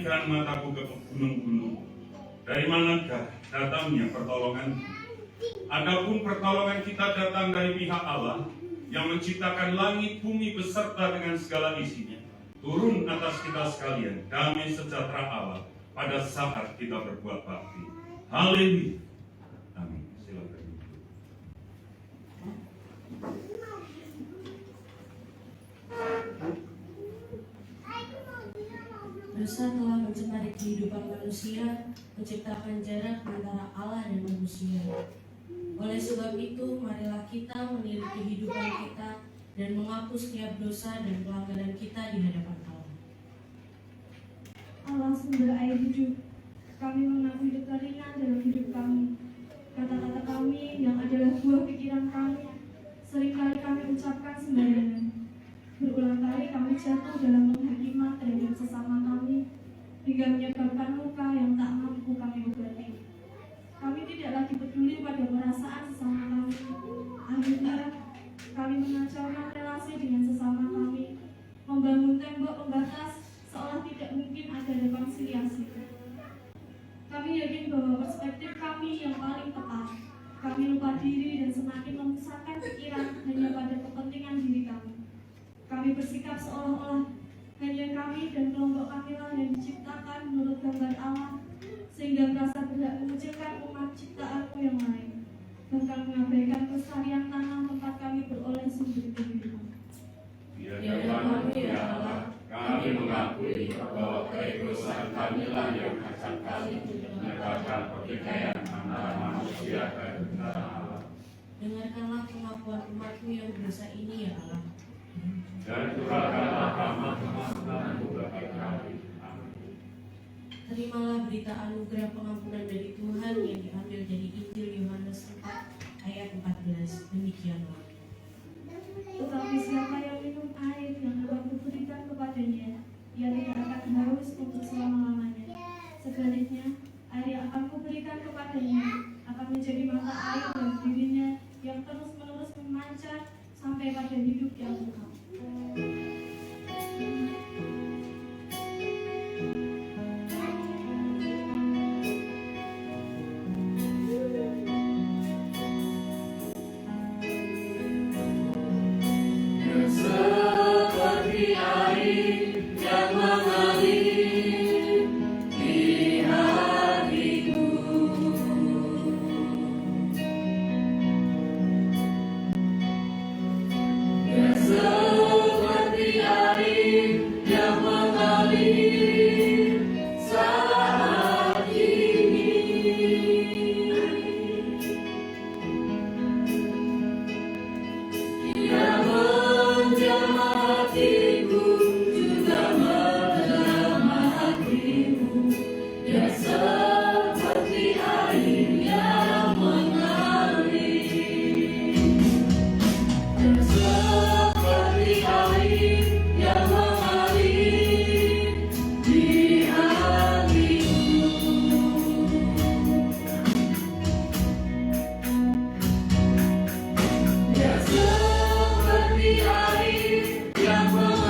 mengalihkan mataku ke gunung-gunung. Dari manakah datangnya pertolongan? Adapun pertolongan kita datang dari pihak Allah yang menciptakan langit bumi beserta dengan segala isinya. Turun atas kita sekalian damai sejahtera Allah pada saat kita berbuat bakti. Haleluya. Amin. Silakan. Dosa telah mencemari kehidupan manusia, menciptakan jarak antara Allah dan manusia. Oleh sebab itu, marilah kita meniru kehidupan kita dan menghapus setiap dosa dan pelanggaran kita di hadapan Allah. Allah sumber air hidup, kami mengakui kekeringan dalam hidup kami. Kata-kata kami yang adalah buah pikiran kami, seringkali kami ucapkan sembarangan. Berulang kali kami jatuh dalam penghakiman terhadap sesama kami, hingga menyebabkan luka yang tak mampu kami obati. Kami tidak lagi peduli pada perasaan sesama kami. Akhirnya, kami mengacaukan relasi dengan sesama kami, membangun tembok pembatas seolah tidak mungkin ada rekonsiliasi. Kami yakin bahwa perspektif kami yang paling tepat. Kami lupa diri dan semakin memusatkan pikiran hanya pada kepentingan diri kami. Kami bersikap seolah-olah hanya kami dan kelompok kamilah yang diciptakan menurut gambar Allah, sehingga merasa berhak mengucilkan umat ciptaanmu yang lain, bahkan mengabaikan kelestarian tanah tempat kami beroleh sumber kehidupan. Ya Tuhan, ya Allah, kami mengakui bahwa keegoisan kamilah yang acap kali menyebabkan pertikaian antara manusia dan Allah. Dengarkanlah pengakuan umatmu yang berdosa ini, ya Allah. Dan curahkanlah rahmat-Mu bagi kami. Amin. Terimalah berita anugerah pengampunan dari Tuhan yang diambil dari Injil Yohanes 4 ayat 14. Demikianlah. Tetapi siapa yang minum air yang akan kuberikan kepadanya, ia tidak akan haus untuk selama-lamanya. Sebaliknya, air yang akan kuberikan kepadanya akan menjadi mata air dalam dirinya yang terus-menerus memancar sampai pada hidup yang kekal. Seperti air yang mengalir di hatiku, seperti air yang mengalir saat ini. Dia menjamah hatiku, juga menjamah hatimu. Dia seperti air yang mengalir. Dia seperti air yang mengalir di hatiku. Dia seperti air yang mengalir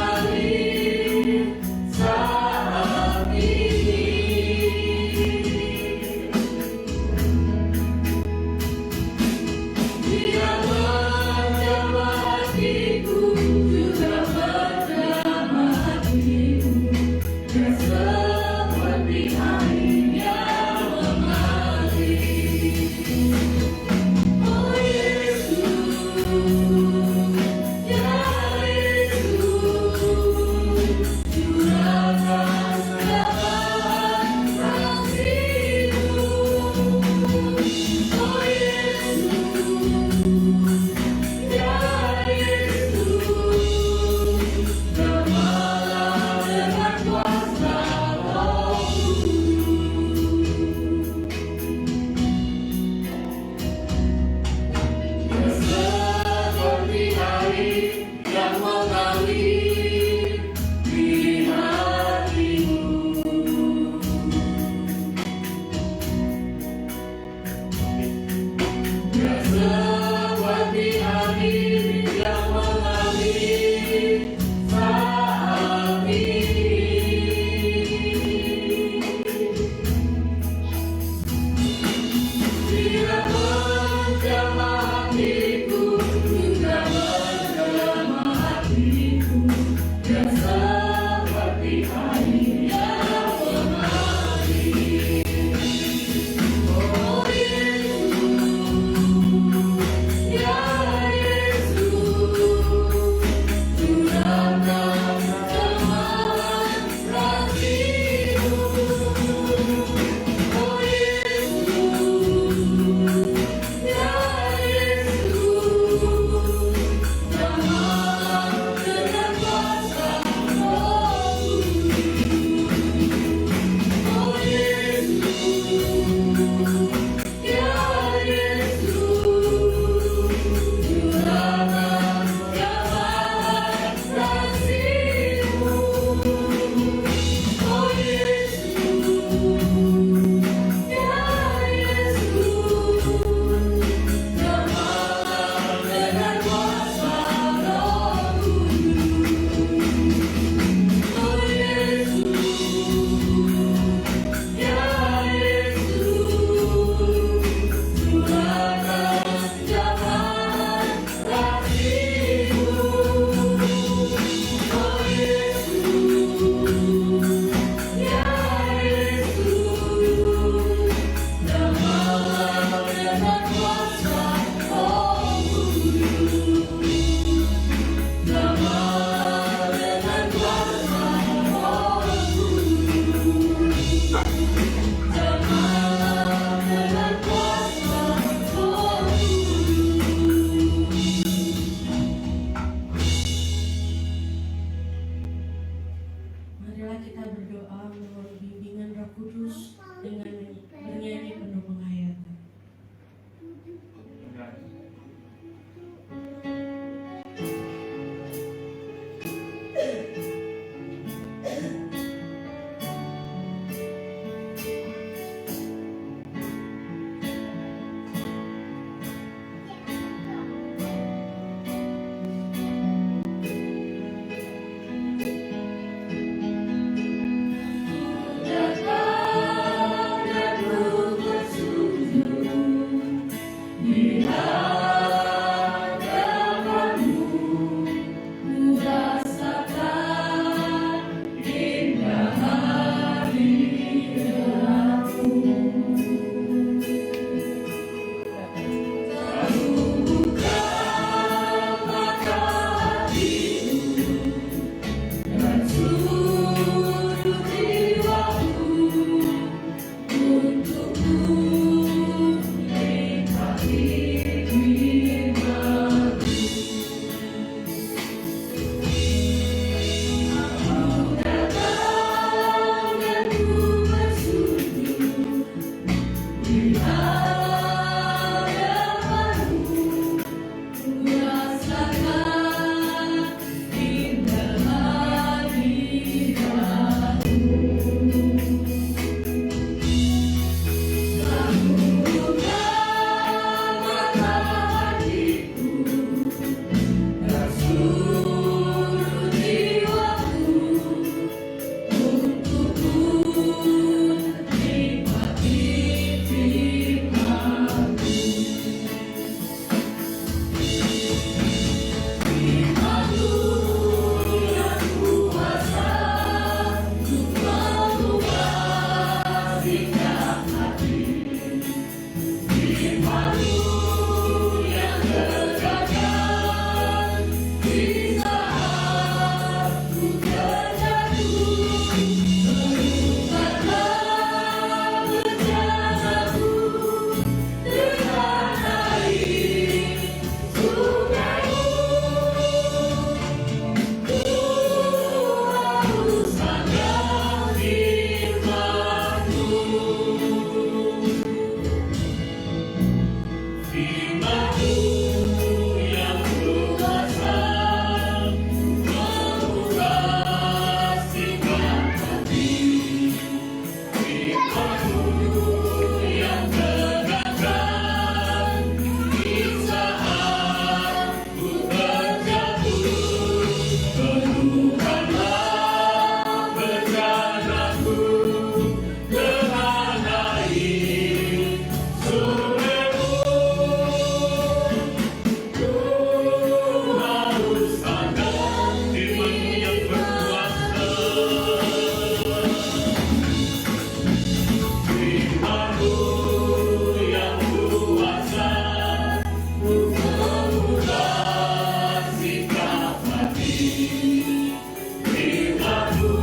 firman-Mu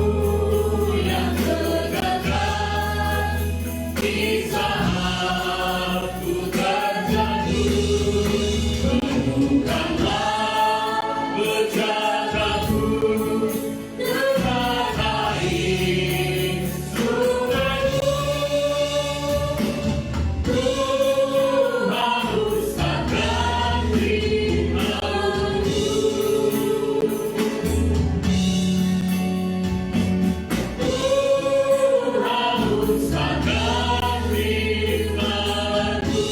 yang tegakkan di saat ku terjatuh. Penuhkanlah berjalanku dengan air sungai-Mu. Ku hauskan firman-Mu. Ku hauskan firman-Mu.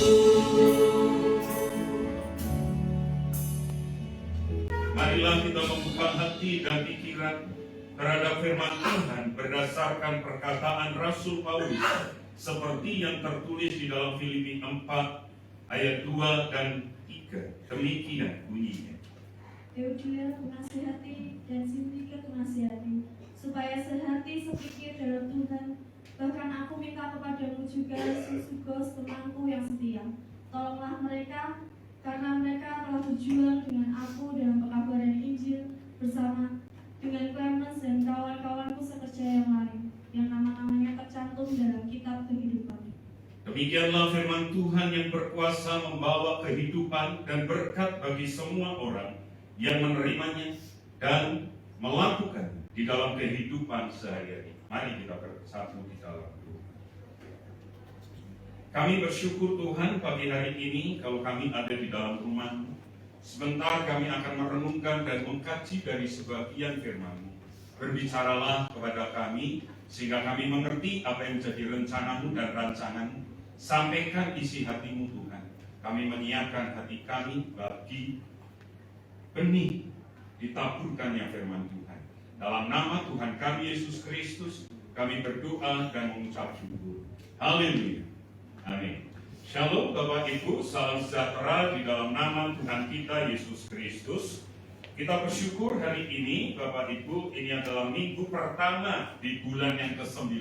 Marilah kita membuka hati dan pikiran terhadap firman Tuhan berdasarkan perkataan Rasul Paulus seperti yang tertulis di dalam Filipi 4 ayat 2 dan 3. Demikian bunyinya. Eudia ku nasihati dan Sintika ku nasihati, supaya sehati sepikir dalam Tuhan. Bahkan aku minta kepadamu juga, Susugos temanku yang setia. Tolonglah mereka, karena mereka telah berjuang dengan aku dalam pekabaran Injil bersama dengan Clemens dan kawan-kawanku sekerja yang lain, yang nama-namanya tercantum dalam kitab kehidupan. Demikianlah firman Tuhan yang berkuasa membawa kehidupan dan berkat bagi semua orang yang menerimanya dan melakukan di dalam kehidupan sehari-hari. Mari kita bersatu di dalam doa. Kami bersyukur Tuhan pagi hari ini kalau kami ada di dalam rumah-Mu. Sebentar kami akan merenungkan dan mengkaji dari sebagian firman-Mu. Berbicaralah kepada kami sehingga kami mengerti apa yang menjadi rencana-Mu dan rancangan-Mu. Sampaikan isi hati-Mu Tuhan. Kami menyiapkan hati kami bagi benih ditaburkannya firman Tuhan. Dalam nama Tuhan kami Yesus Kristus, kami berdoa dan mengucap syukur. Haleluya. Amin. Shalom Bapak Ibu, salam sejahtera di dalam nama Tuhan kita Yesus Kristus. Kita bersyukur hari ini Bapak Ibu, ini adalah minggu pertama di bulan yang ke-9.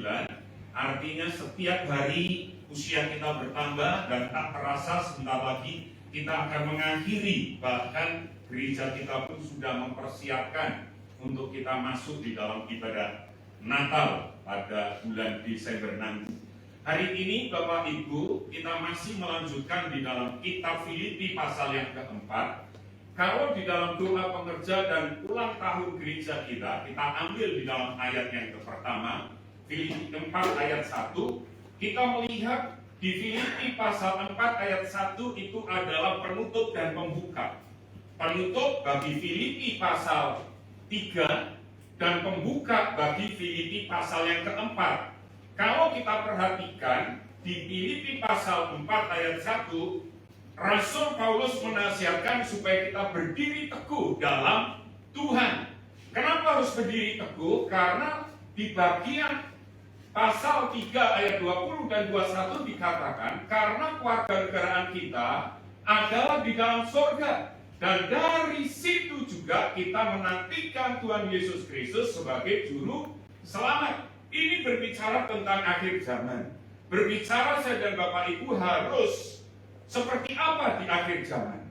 Artinya setiap hari usia kita bertambah dan tak terasa sebentar lagi kita akan mengakhiri, bahkan gereja kita pun sudah mempersiapkan untuk kita masuk di dalam ibadah Natal pada bulan Desember nanti. Hari ini Bapak Ibu, kita masih melanjutkan di dalam kitab Filipi pasal yang keempat. Kalau di dalam doa pengerja dan ulang tahun gereja kita ambil di dalam ayat yang pertama, Filipi 4 ayat 1, kita melihat di Filipi pasal 4 ayat 1 itu adalah penutup dan pembuka. Penutup bagi Filipi pasal 3 dan pembuka bagi Filipi pasal yang keempat. Kalau kita perhatikan di Filipi pasal 4 ayat 1, Rasul Paulus menasihatkan supaya kita berdiri teguh dalam Tuhan. Kenapa harus berdiri teguh? Karena di bagian pasal 3 ayat 20 dan 21 dikatakan, karena kewarganegaraan kita adalah di dalam surga. Dan dari situ juga kita menantikan Tuhan Yesus Kristus sebagai juru selamat. Ini berbicara tentang akhir zaman. Berbicara saya dan Bapak Ibu harus seperti apa di akhir zaman.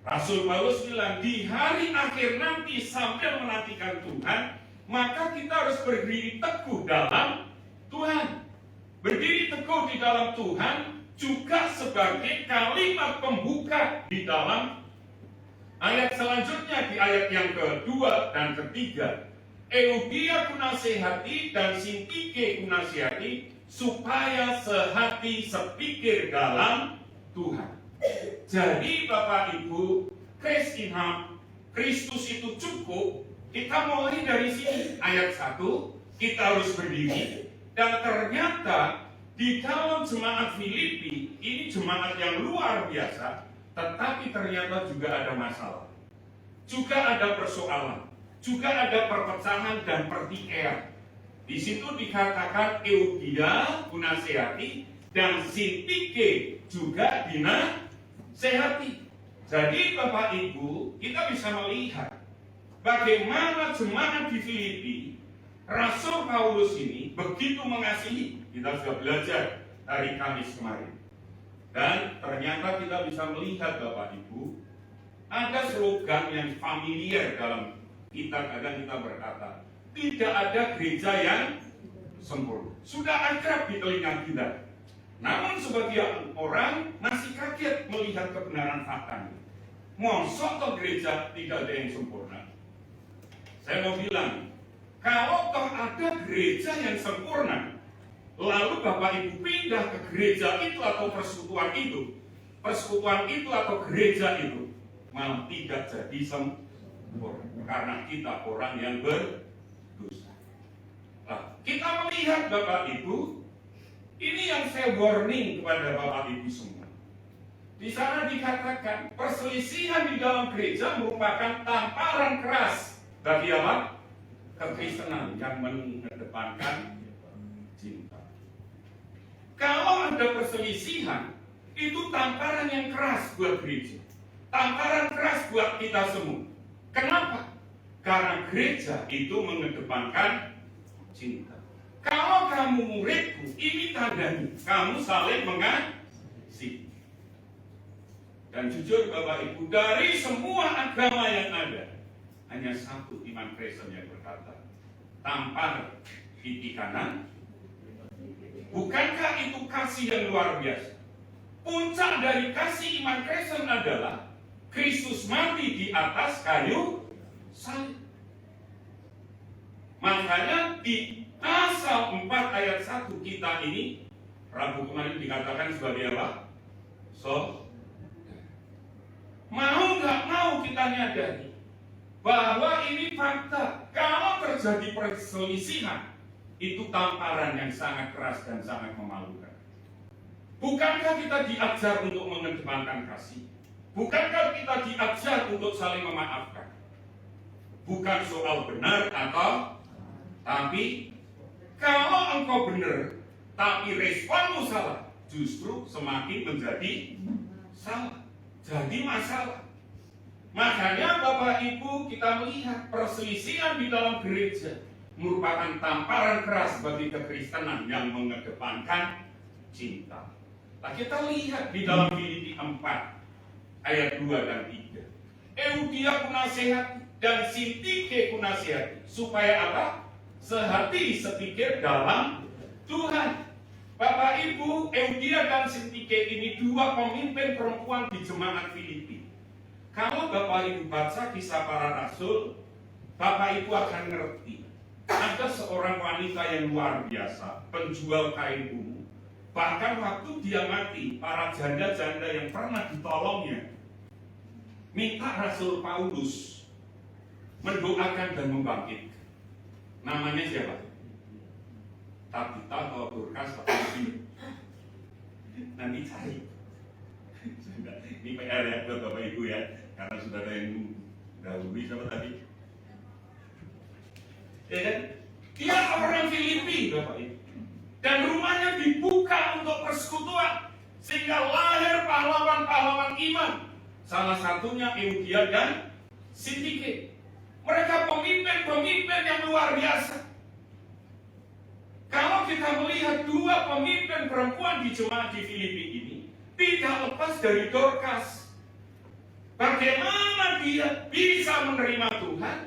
Rasul Paulus bilang di hari akhir nanti sambil menantikan Tuhan, maka kita harus berdiri teguh dalam Tuhan. Berdiri teguh di dalam Tuhan juga sebagai kalimat pembuka di dalam ayat selanjutnya, di ayat yang kedua dan ketiga. Eudia ku nasihati dan Sintike ku nasihati supaya sehati sepikir dalam Tuhan. Jadi Bapak Ibu, Kristus itu cukup. Kita mulai dari sini ayat 1, kita harus berdiri. Dan ternyata di dalam jemaat Filipi, ini jemaat yang luar biasa, tetapi ternyata juga ada masalah, juga ada persoalan, juga ada perpecahan dan pertikaian. Di situ dikatakan Eudia ku nasihati dan Sintike juga dinasehati. Jadi Bapak Ibu, kita bisa melihat bagaimana jemaat di Filipi, Rasul Paulus ini begitu mengasihi. Kita sudah belajar hari Kamis kemarin. Dan ternyata kita bisa melihat Bapak Ibu, ada slogan yang familiar dalam Kadang kita berkata, tidak ada gereja yang sempurna. Sudah akrab di telinga kita. Namun sebagian orang masih kaget melihat kebenaran faktanya. Mosok toh gereja tidak ada yang sempurna. Saya mau bilang, kalau toh ada gereja yang sempurna, lalu Bapak Ibu pindah ke gereja itu atau persekutuan itu atau gereja itu, malah tidak jadi sempurna. Karena kita orang yang berdosa. Nah, kita melihat Bapak Ibu, ini yang saya warning kepada Bapak Ibu semua. Di sana dikatakan perselisihan di dalam gereja merupakan tamparan keras bagi apa? Kekristenan yang mengedepankan cinta. Kalau ada perselisihan, itu tamparan yang keras buat gereja. Tamparan keras buat kita semua. Kenapa? Karena gereja itu mengedepankan cinta. Kalau kamu muridku, ini tandanya kamu saling mengasihi. Dan jujur Bapak Ibu, dari semua agama yang ada, hanya satu iman Kristen yang berkata, tampar pipi kanan. Bukankah itu kasih yang luar biasa? Puncak dari kasih iman Kristen adalah Kristus mati di atas kayu salib. Makanya di pasal 4 ayat 1 kita ini, Rabu kemarin dikatakan sebagai apa? Mau nggak mau kita nyadari bahwa ini fakta. Kalau terjadi perselisihan, itu tamparan yang sangat keras dan sangat memalukan. Bukankah kita diajar untuk mengedepankan kasih? Bukankah kita diajar untuk saling memaafkan? Bukan soal benar atau tapi kalau engkau benar tapi responmu salah, justru semakin menjadi salah. Jadi masalah. Makanya Bapak Ibu, kita melihat perselisihan di dalam gereja merupakan tamparan keras bagi kekristenan yang mengedepankan cinta. Nah, kita lihat di dalam Filipi 4 ayat 2 dan 3. Eudia kunasehati dan Sintike kunasehati, supaya apa? Sehati sepikir dalam Tuhan. Bapak Ibu, Eudia dan Sintike ini dua pemimpin perempuan di jemaat Filipi. Kalau Bapak Ibu baca kisah para rasul, Bapak Ibu akan ngerti. Ada seorang wanita yang luar biasa, penjual kain ungu. Bahkan waktu dia mati, para janda-janda yang pernah ditolongnya minta Rasul Paulus mendoakan dan membangkitkan. Namanya siapa? Tabita atau Dorcas atau nanti cari. Ini PR ya buat Bapak Ibu ya, karena sudah ada yang dahului sama tadi. Ya kan? Dia orang Filipi Bapak Ibu. Dan rumahnya dibuka untuk persekutuan sehingga lahir pahlawan-pahlawan iman. Salah satunya Eudia dan Sintike. Mereka pemimpin-pemimpin yang luar biasa. Kalau kita melihat dua pemimpin perempuan di jemaat di Filipi ini, tidak lepas dari Dorcas. Bagaimana dia bisa menerima Tuhan,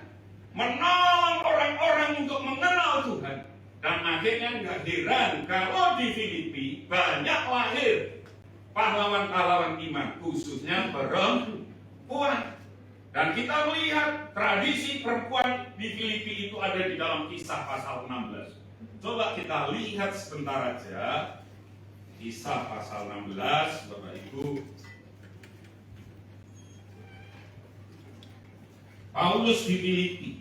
menolong orang-orang untuk mengenal Tuhan, dan akhirnya nggak heran kalau di Filipi banyak lahir pahlawan-pahlawan iman, khususnya perempuan. Dan kita melihat tradisi perempuan di Filipi itu ada di dalam Kisah pasal 16. Coba kita lihat sebentar aja Kisah pasal 16, Bapak Ibu. Paulus di Filipi.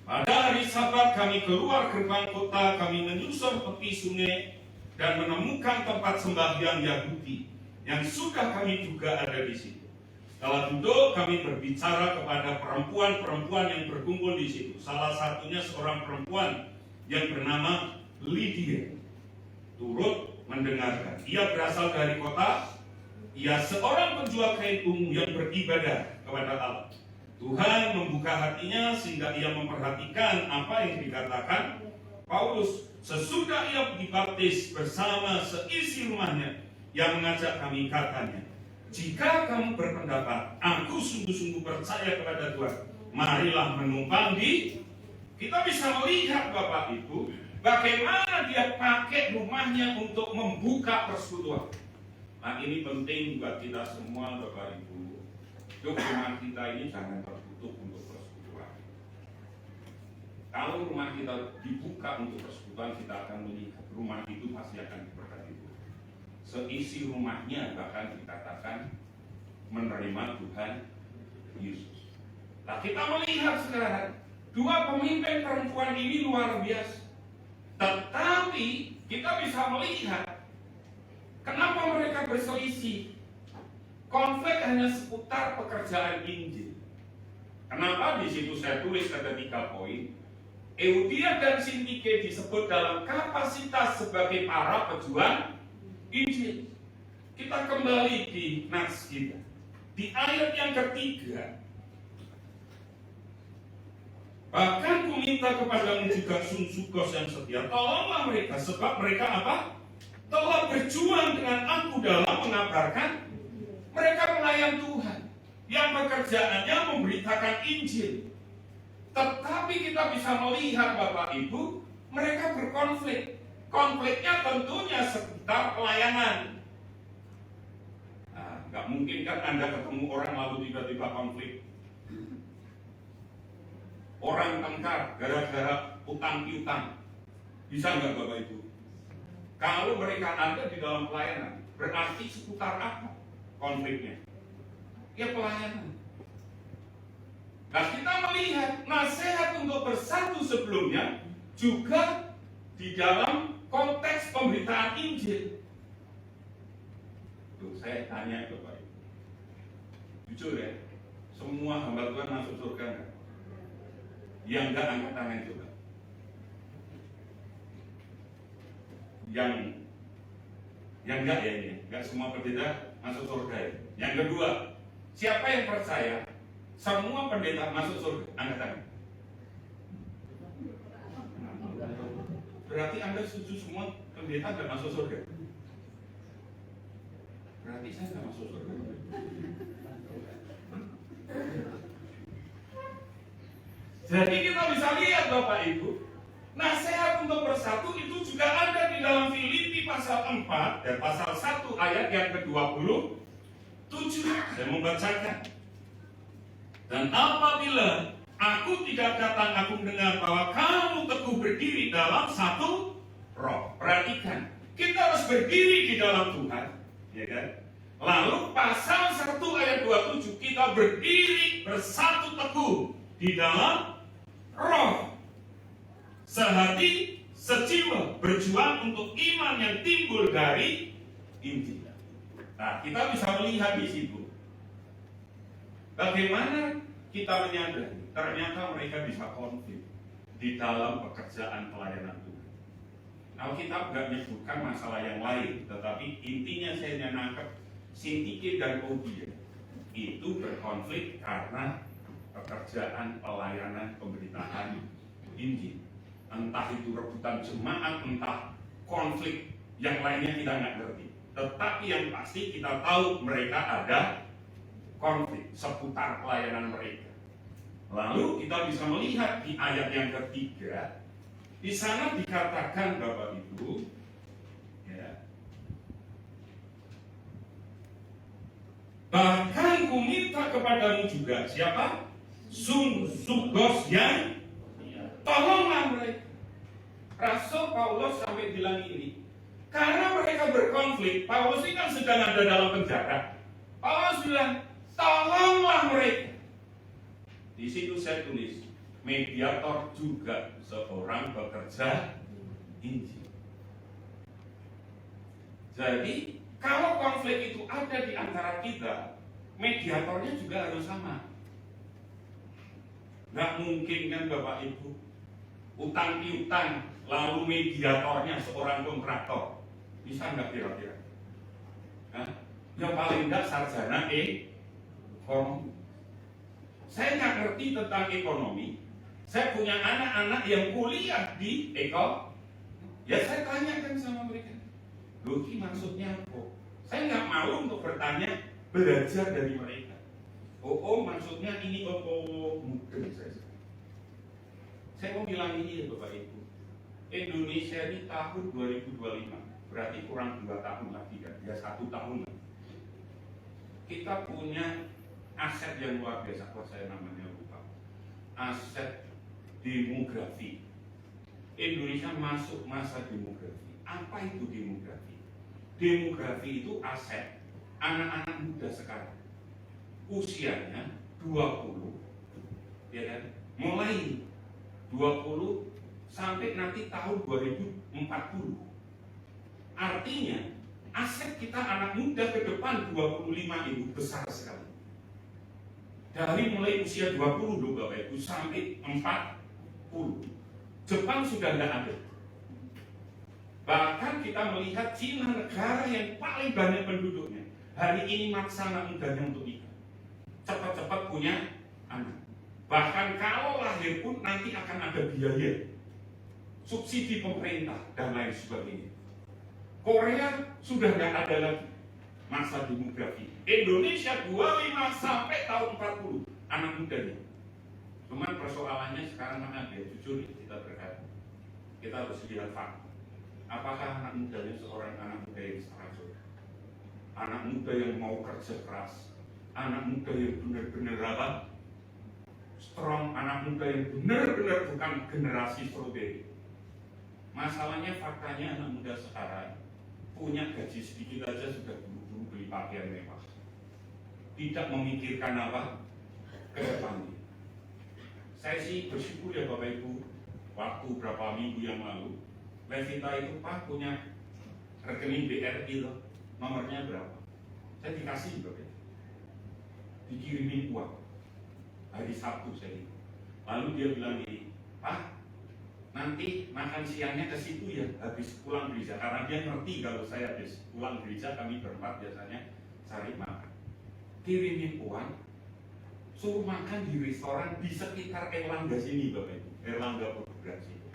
Pada hari Sabat kami keluar gerbang kota, kami menyusur tepi sungai dan menemukan tempat sembahyang Yahudi yang sudah kami juga ada di situ. Setelah duduk kami berbicara kepada perempuan-perempuan yang berkumpul di situ. Salah satunya seorang perempuan yang bernama Lydia turut mendengarkan. Ia berasal dari kota. Ia seorang penjual kain ungu yang beribadah kepada Allah. Tuhan membuka hatinya sehingga ia memperhatikan apa yang dikatakan Paulus. Sesudah ia dibaptis bersama seisi rumahnya, yang mengajak kami katanya, jika kamu berpendapat, aku sungguh-sungguh percaya kepada Tuhan marilah menumpang di. Kita bisa melihat Bapak Ibu bagaimana dia pakai rumahnya untuk membuka persekutuan. Nah ini penting buat kita semua Bapak Ibu. Yuk rumah kita ini jangan tertutup untuk persekutuan. Kalau rumah kita dibuka untuk persekutuan, kita akan melihat rumah itu pasti akan diberkati. Seisi rumahnya bahkan dikatakan menerima Tuhan Yesus. Nah kita melihat sekarang dua pemimpin perempuan ini luar biasa. Tetapi kita bisa melihat kenapa mereka berselisih. Konflik hanya seputar pekerjaan Injil. Kenapa di situ saya tulis ada 3 poin. Euodia dan Sintike disebut dalam kapasitas sebagai para pejuang Injil. Kita kembali di nats kita. Di ayat yang ketiga. Bahkan ku minta kepadamu juga Sunsukos yang setia, tolonglah mereka, sebab mereka apa? Telah berjuang dengan aku dalam mengabarkan. Mereka pelayan Tuhan yang pekerjaannya memberitakan Injil. Tetapi kita bisa melihat Bapak Ibu, mereka berkonflik. Konfliknya tentunya sekitar pelayanan. Nah, nggak mungkin kan Anda ketemu orang lalu tiba-tiba konflik. Orang tengkar gara-gara utang piutang. Bisa nggak Bapak Ibu? Kalau mereka ada di dalam pelayanan, berarti seputar apa konfliknya? Ya pelayanan. Nah kita melihat nasihat untuk bersatu sebelumnya juga di dalam konteks pemberitaan Injil. Tuh, saya tanya Bapak Ibu, jujur ya, semua hamba Tuhan masuk surga enggak? Yang enggak angkat tangan coba. Yang enggak ya ini, enggak semua pendeta masuk surga ya. Yang kedua, siapa yang percaya semua pendeta masuk surga? Angkat tangan. Berarti Anda setuju semua pendeta tidak masuk surga? Berarti saya tidak masuk surga. Jadi kita bisa lihat Bapak Ibu, nasihat untuk bersatu itu juga ada di dalam Filipi pasal 4 dan pasal 1 ayat yang ke-27. Saya membacakan. Dan apabila aku tidak datang, aku mendengar bahwa kamu teguh berdiri dalam satu roh. Perhatikan, kita harus berdiri di dalam Tuhan, ya kan? Lalu pasal 1 ayat 27, kita berdiri bersatu teguh di dalam roh. Sehati, sejiwa, berjuang untuk iman yang timbul dari Injil. Nah, kita bisa melihat di situ. Bagaimana kita menyadari ternyata mereka bisa konflik di dalam pekerjaan pelayanan Tuhan. Kalau kita nggak menyebutkan masalah yang lain, tetapi intinya saya nangkep Sintike dan Euodia itu berkonflik karena pekerjaan pelayanan pemberitaan Injil. Entah itu rebutan jemaat, entah konflik yang lainnya kita nggak ngerti. Tetapi yang pasti kita tahu mereka ada konflik seputar pelayanan mereka. Lalu kita bisa melihat di ayat yang ketiga, di sana dikatakan Bapak Ibu, ya, bahkan ku minta kepadamu juga siapa? Sunsukos yang tolonglah mereka. Rasul Paulus sampai bilang ini, karena mereka berkonflik. Paulus ini kan sedang ada dalam penjara. Paulus bilang, tolonglah mereka. Di situ saya tulis, mediator juga seorang pekerja Injil. Jadi, kalau konflik itu ada di antara kita, mediatornya juga harus sama. Nggak mungkin kan Bapak Ibu, utang piutang, lalu mediatornya seorang kontraktor. Bisa nggak kira-kira? Yang paling nggak sarjana ekonomi. Saya nggak ngerti tentang ekonomi. Saya punya anak-anak yang kuliah di ekonomi. Ya saya tanyakan sama mereka, Loki maksudnya apa? Saya nggak malu untuk bertanya, belajar dari mereka. Oh, maksudnya ini mungkin saya mau bilang ini ya Bapak Ibu. Indonesia ini tahun 2025, berarti kurang 2 tahun lagi kan, ya 1 tahun lagi. Kita punya aset yang luar biasa, kok saya namanya lupa. Aset demografi. Indonesia masuk masa demografi. Apa itu demografi? Demografi itu aset anak-anak muda sekarang. Usianya 20, ya kan? Mulai 20 sampai nanti tahun 2040. Artinya aset kita anak muda ke depan 25 itu besar sekali. Dari mulai usia 20 loh Bapak Ibu sampai 40. Jepang sudah tidak ada. Bahkan kita melihat Cina, negara yang paling banyak penduduknya, hari ini maksa anak mudanya untuk nikah. Cepat-cepat punya anak. Bahkan kalau lahir pun nanti akan ada biaya, subsidi pemerintah dan lain sebagainya. Korea sudah nggak ada lagi masa demografi. Indonesia 25 sampai tahun 40 anak mudanya. Cuman persoalannya sekarang mana ya, jujur kita berkata, kita harus lihat fakta. Apakah anak mudanya seorang anak muda yang serajut, anak muda yang mau kerja keras, anak muda yang benar-benar apa? Strong, anak muda yang benar-benar bukan generasi strawberry. Masalahnya faktanya anak muda sekarang punya gaji sedikit aja sudah buru-buru beli pakaian mewah, tidak memikirkan apa ke depannya. Saya sih bersyukur ya Bapak Ibu, waktu berapa minggu yang lalu Levita itu Pak punya rekening BRI loh, nomornya berapa? Saya dikasih Bapak Ibu, dikirimin uang hari Sabtu saya. Lalu dia bilang gini, Pak, nanti makan siangnya ke situ ya, habis pulang gereja. Karena dia ngerti kalau saya habis pulang gereja, kami berempat biasanya cari makan. Kirimin uang, suruh makan di restoran di sekitar Erlangga sini Bapak Ibu, Erlangga Pebugan situ.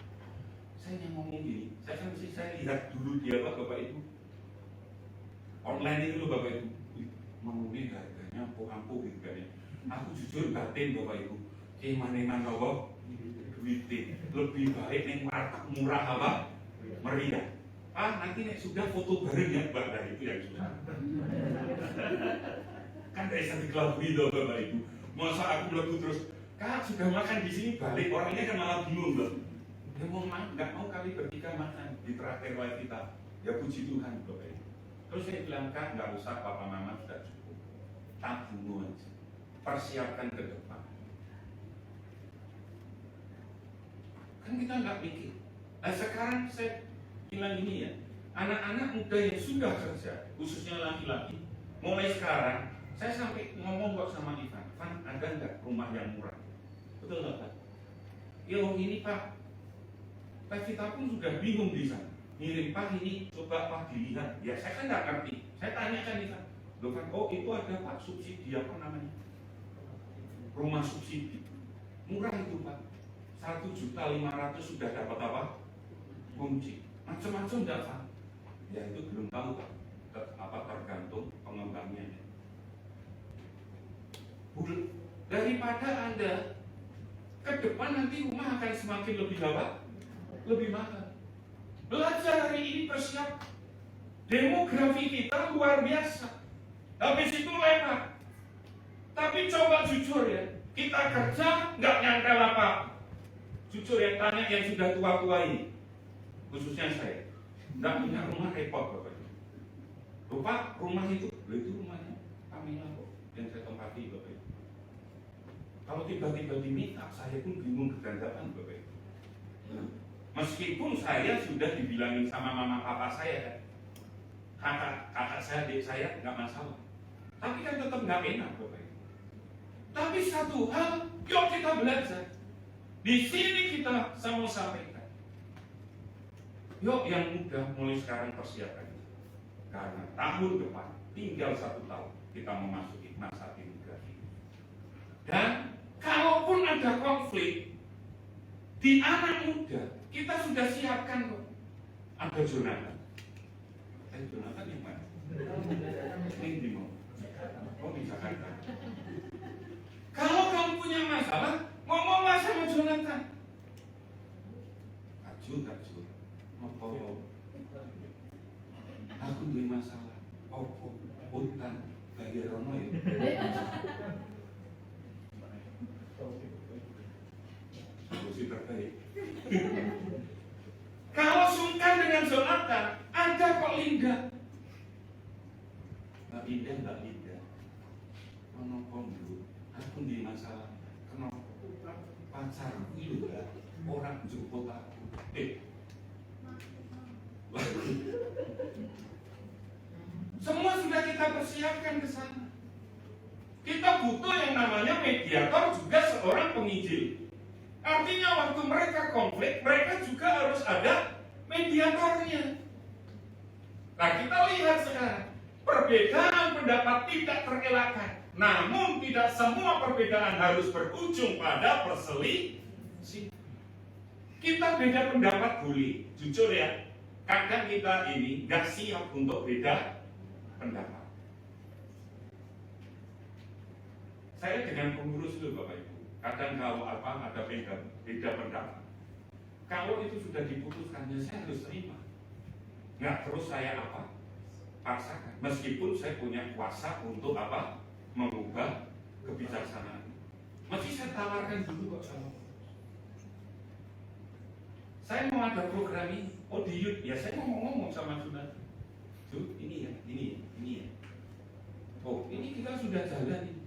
Saya yang ngomong gini, saya lihat dulu dia Bapak Ibu, online itu loh Bapak Ibu, ngomongin harganya ampuh gitu kan ya. Aku jujur batin Bapak Ibu, mana Bapak duitnya lebih baik yang murah apa? Meriah. Nanti nek sudah foto bareng ya Mbak, nah itu yang susah. Kan dari satu kelabui loh Bapak Ibu. Masa aku lagu terus, Kak sudah makan di sini balik, orangnya kan malah bingung loh. Dia mau nggak mau kali bertiga makan di traktir wife kita. Ya puji Tuhan Bapak Ibu. Terus saya bilang Kak nggak usah, Papa Mama sudah cukup. Tabung aja. Persiapkan ke depan. Kan kita nggak mikir. Nah sekarang saya bilang ini ya, anak-anak muda yang sudah kerja, khususnya laki-laki, mulai sekarang saya sampai ngomong kok sama Ivan, ada nggak rumah yang murah? Betul nggak Pak? Ya ini Pak, kita pun sudah bingung di sana. Ngirim Pak ini, coba Pak dilihat. Ya saya kan nggak ngerti. Saya tanyakan Ivan, loh kan, oh itu ada Pak subsidi apa namanya? Rumah subsidi, murah itu Pak. 1.500.000 sudah dapat apa? Kunci. Macam-macam dapat. Ya itu belum tahu Pak. Tergantung pengembangnya. Daripada Anda ke depan nanti rumah akan semakin lebih apa? Lebih mahal. Belajar hari ini bersiap. Demografi kita luar biasa. Habis itu lewat. Tapi coba jujur ya, kita kerja nggak nyangka apa. Jujur yang tanya yang sudah tua-tua ini, khususnya saya, nggak punya rumah repot Bapak. Lupa rumah itu rumahnya Kamila kok yang saya tempati Bapak. Kalau tiba-tiba diminta, saya pun bingung kegandapan Bapak. Meskipun saya sudah dibilangin sama mama papa saya kan, kakak saya, adik saya nggak masalah, tapi kan tetap nggak enak Bapak. Tapi satu hal, yuk kita belajar. Di sini kita sama sampaikan. Yuk yang muda mulai sekarang persiapkan. Karena tahun depan tinggal 1 tahun kita memasuki masa demografi. Dan kalaupun ada konflik di anak muda, kita sudah siapkan kok. Ada Jonathan. Jonathan yang mana? Ini di mana? Oh di Jakarta. Kalau kamu punya masalah, ngomonglah sama Jonathan. Ajun, apa? Aku punya masalah. Opo, utang, bagi Rono ya. Solusi terbaik. Kalau sungkan dengan Jonathan, ada kok Linda. Mbak Linda. Kenapa dulu? Aku di masalah. Kenapa? Pacarku itu enggak orang jemput aku. Semua sudah kita persiapkan ke sana. Kita butuh yang namanya mediator, juga seorang penginjil. Artinya waktu mereka konflik, mereka juga harus ada mediatornya. Nah, kita lihat sekarang, perbedaan pendapat tidak terelakkan. Namun tidak semua perbedaan harus berujung pada perselisihan. Kita beda pendapat boleh, jujur ya. Kadang kita ini nggak siap untuk beda pendapat. Saya dengan pengurus itu Bapak Ibu, kadang kalau ada beda pendapat, kalau itu sudah diputuskan, ya saya harus terima. Nggak terus saya paksakan, meskipun saya punya kuasa untuk mengubah kebijaksanaan. Masih saya tawarkan dulu kok sama. Saya mau ada program ini, di YouTube, ya saya mau ngomong sama Sunat. Ini ya. Oh, ini kita sudah jalan ini.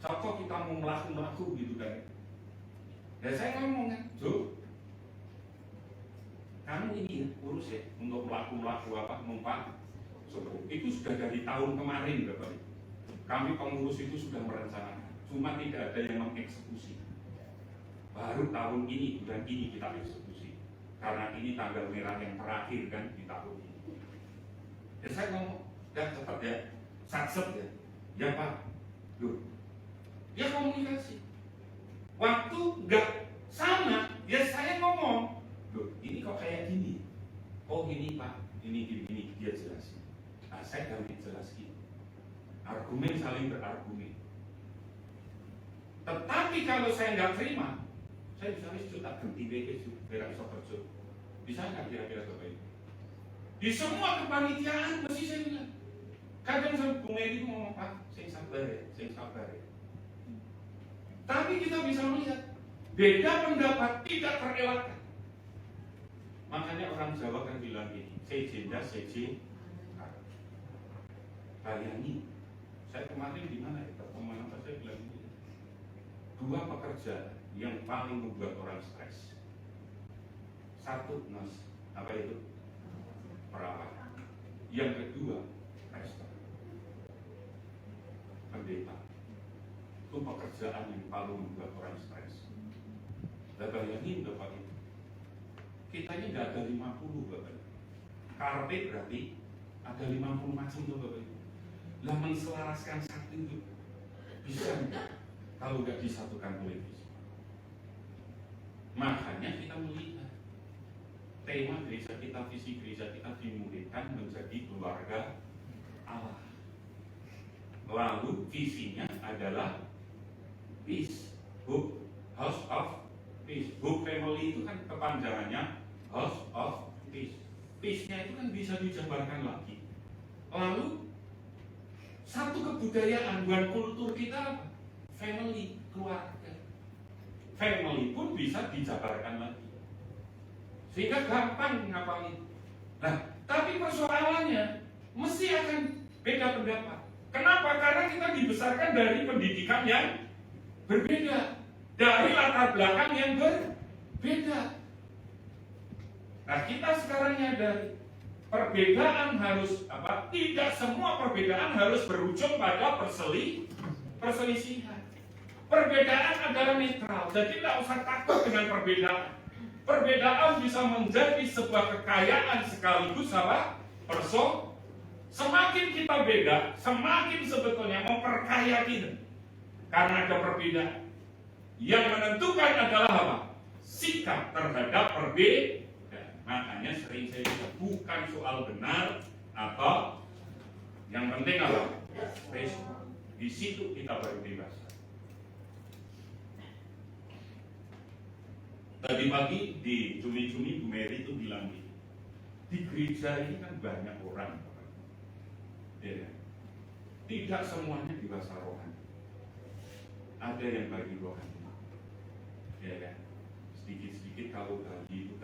Contoh kita mau melaku gitu kan. Ya saya ngomong kan, kamu ini ya, urus ya, untuk melaku numpak. Itu sudah dari tahun kemarin Bapak. Kami pengurus itu sudah merencanakan, cuma tidak ada yang mengeksekusi. Baru tahun ini, bulan ini kita eksekusi. Karena ini tanggal merah yang terakhir kan di tahun ini. Ya saya ngomong, ya cepat ya, satset ya. Ya Pak, ya komunikasi. Waktu nggak sama, ya saya ngomong, ini kok kayak gini. Oh ini Pak, ini dia jelasin. Nah saya kami jelasin. Argumen saling berargumen. Tetapi kalau saya nggak terima, saya misalnya sudah ganti BK biar bisa kerja. Bisa nggak kira-kira Bapak Ibu? Di semua kepanitiaan mesti saya bilang. Kadang saya Bu Mary ngomong Pak, saya sabar ya. Tapi kita bisa melihat beda pendapat tidak terelakkan. Makanya orang Jawa kan bilang ini, sejenda seje. Bayangin, saya kemarin di mana ya? Pertemuan apa saya bilang ini? 2 pekerjaan yang paling membuat orang stres. 1 nurse, apa itu? Perawat. Yang kedua, restoran. Pendeta. Itu pekerjaan yang paling membuat orang stres. Dan bayangin Bapak Ibu, kita ini nggak ada 50 Bapak Ibu. Karpet berarti ada 50 macam tuh Bapak Ibu. Lah menselaraskan satu itu bisa enggak? Kalau nggak disatukan oleh visi. Makanya kita melihat tema gereja kita, visi gereja kita dimulihkan menjadi keluarga Allah. Lalu visinya adalah peace, hope, house of peace. Hope family itu kan kepanjangannya house of peace. Peace-nya itu kan bisa dijabarkan lagi. Lalu satu kebudayaan dan kultur kita apa? Family, keluarga. Family pun bisa dijabarkan lagi. Sehingga gampang ngapalin. Nah, tapi persoalannya mesti akan beda pendapat. Kenapa? Karena kita dibesarkan dari pendidikan yang berbeda, dari latar belakang yang berbeda. Nah, kita sekarang nyadari perbedaan harus tidak semua perbedaan harus berujung pada perselisihan. Perbedaan adalah netral, jadi tidak usah takut dengan perbedaan. Perbedaan bisa menjadi sebuah kekayaan sekaligus semakin kita beda, semakin sebetulnya memperkaya kita. Karena ada perbedaan. Yang menentukan adalah apa? Sikap terhadap perbedaan. Makanya sering saya bilang bukan soal benar atau yang penting apa? Respon. Di situ kita baru dewasa. Tadi pagi di cumi-cumi Bu Mary itu bilang gini, di gereja ini kan banyak orang, ya, tidak semuanya dewasa rohani. Ada yang bagi rohani, ya, sedikit-sedikit kalau bagi itu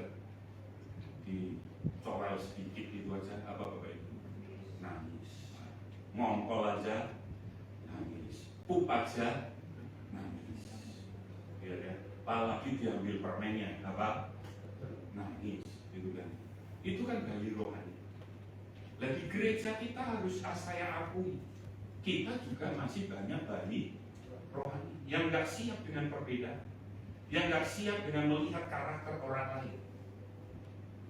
dicorel sedikit itu aja, apa Bapak Ibu, nangis, ngongkol aja, nangis, pup aja, nangis, ya, apalagi diambil permennya, apa, nangis, gitu kan. Itu kan bayi rohani. Nah, di gereja kita harus saya akui, kita juga masih banyak bayi rohani yang nggak siap dengan perbedaan, yang nggak siap dengan melihat karakter orang lain.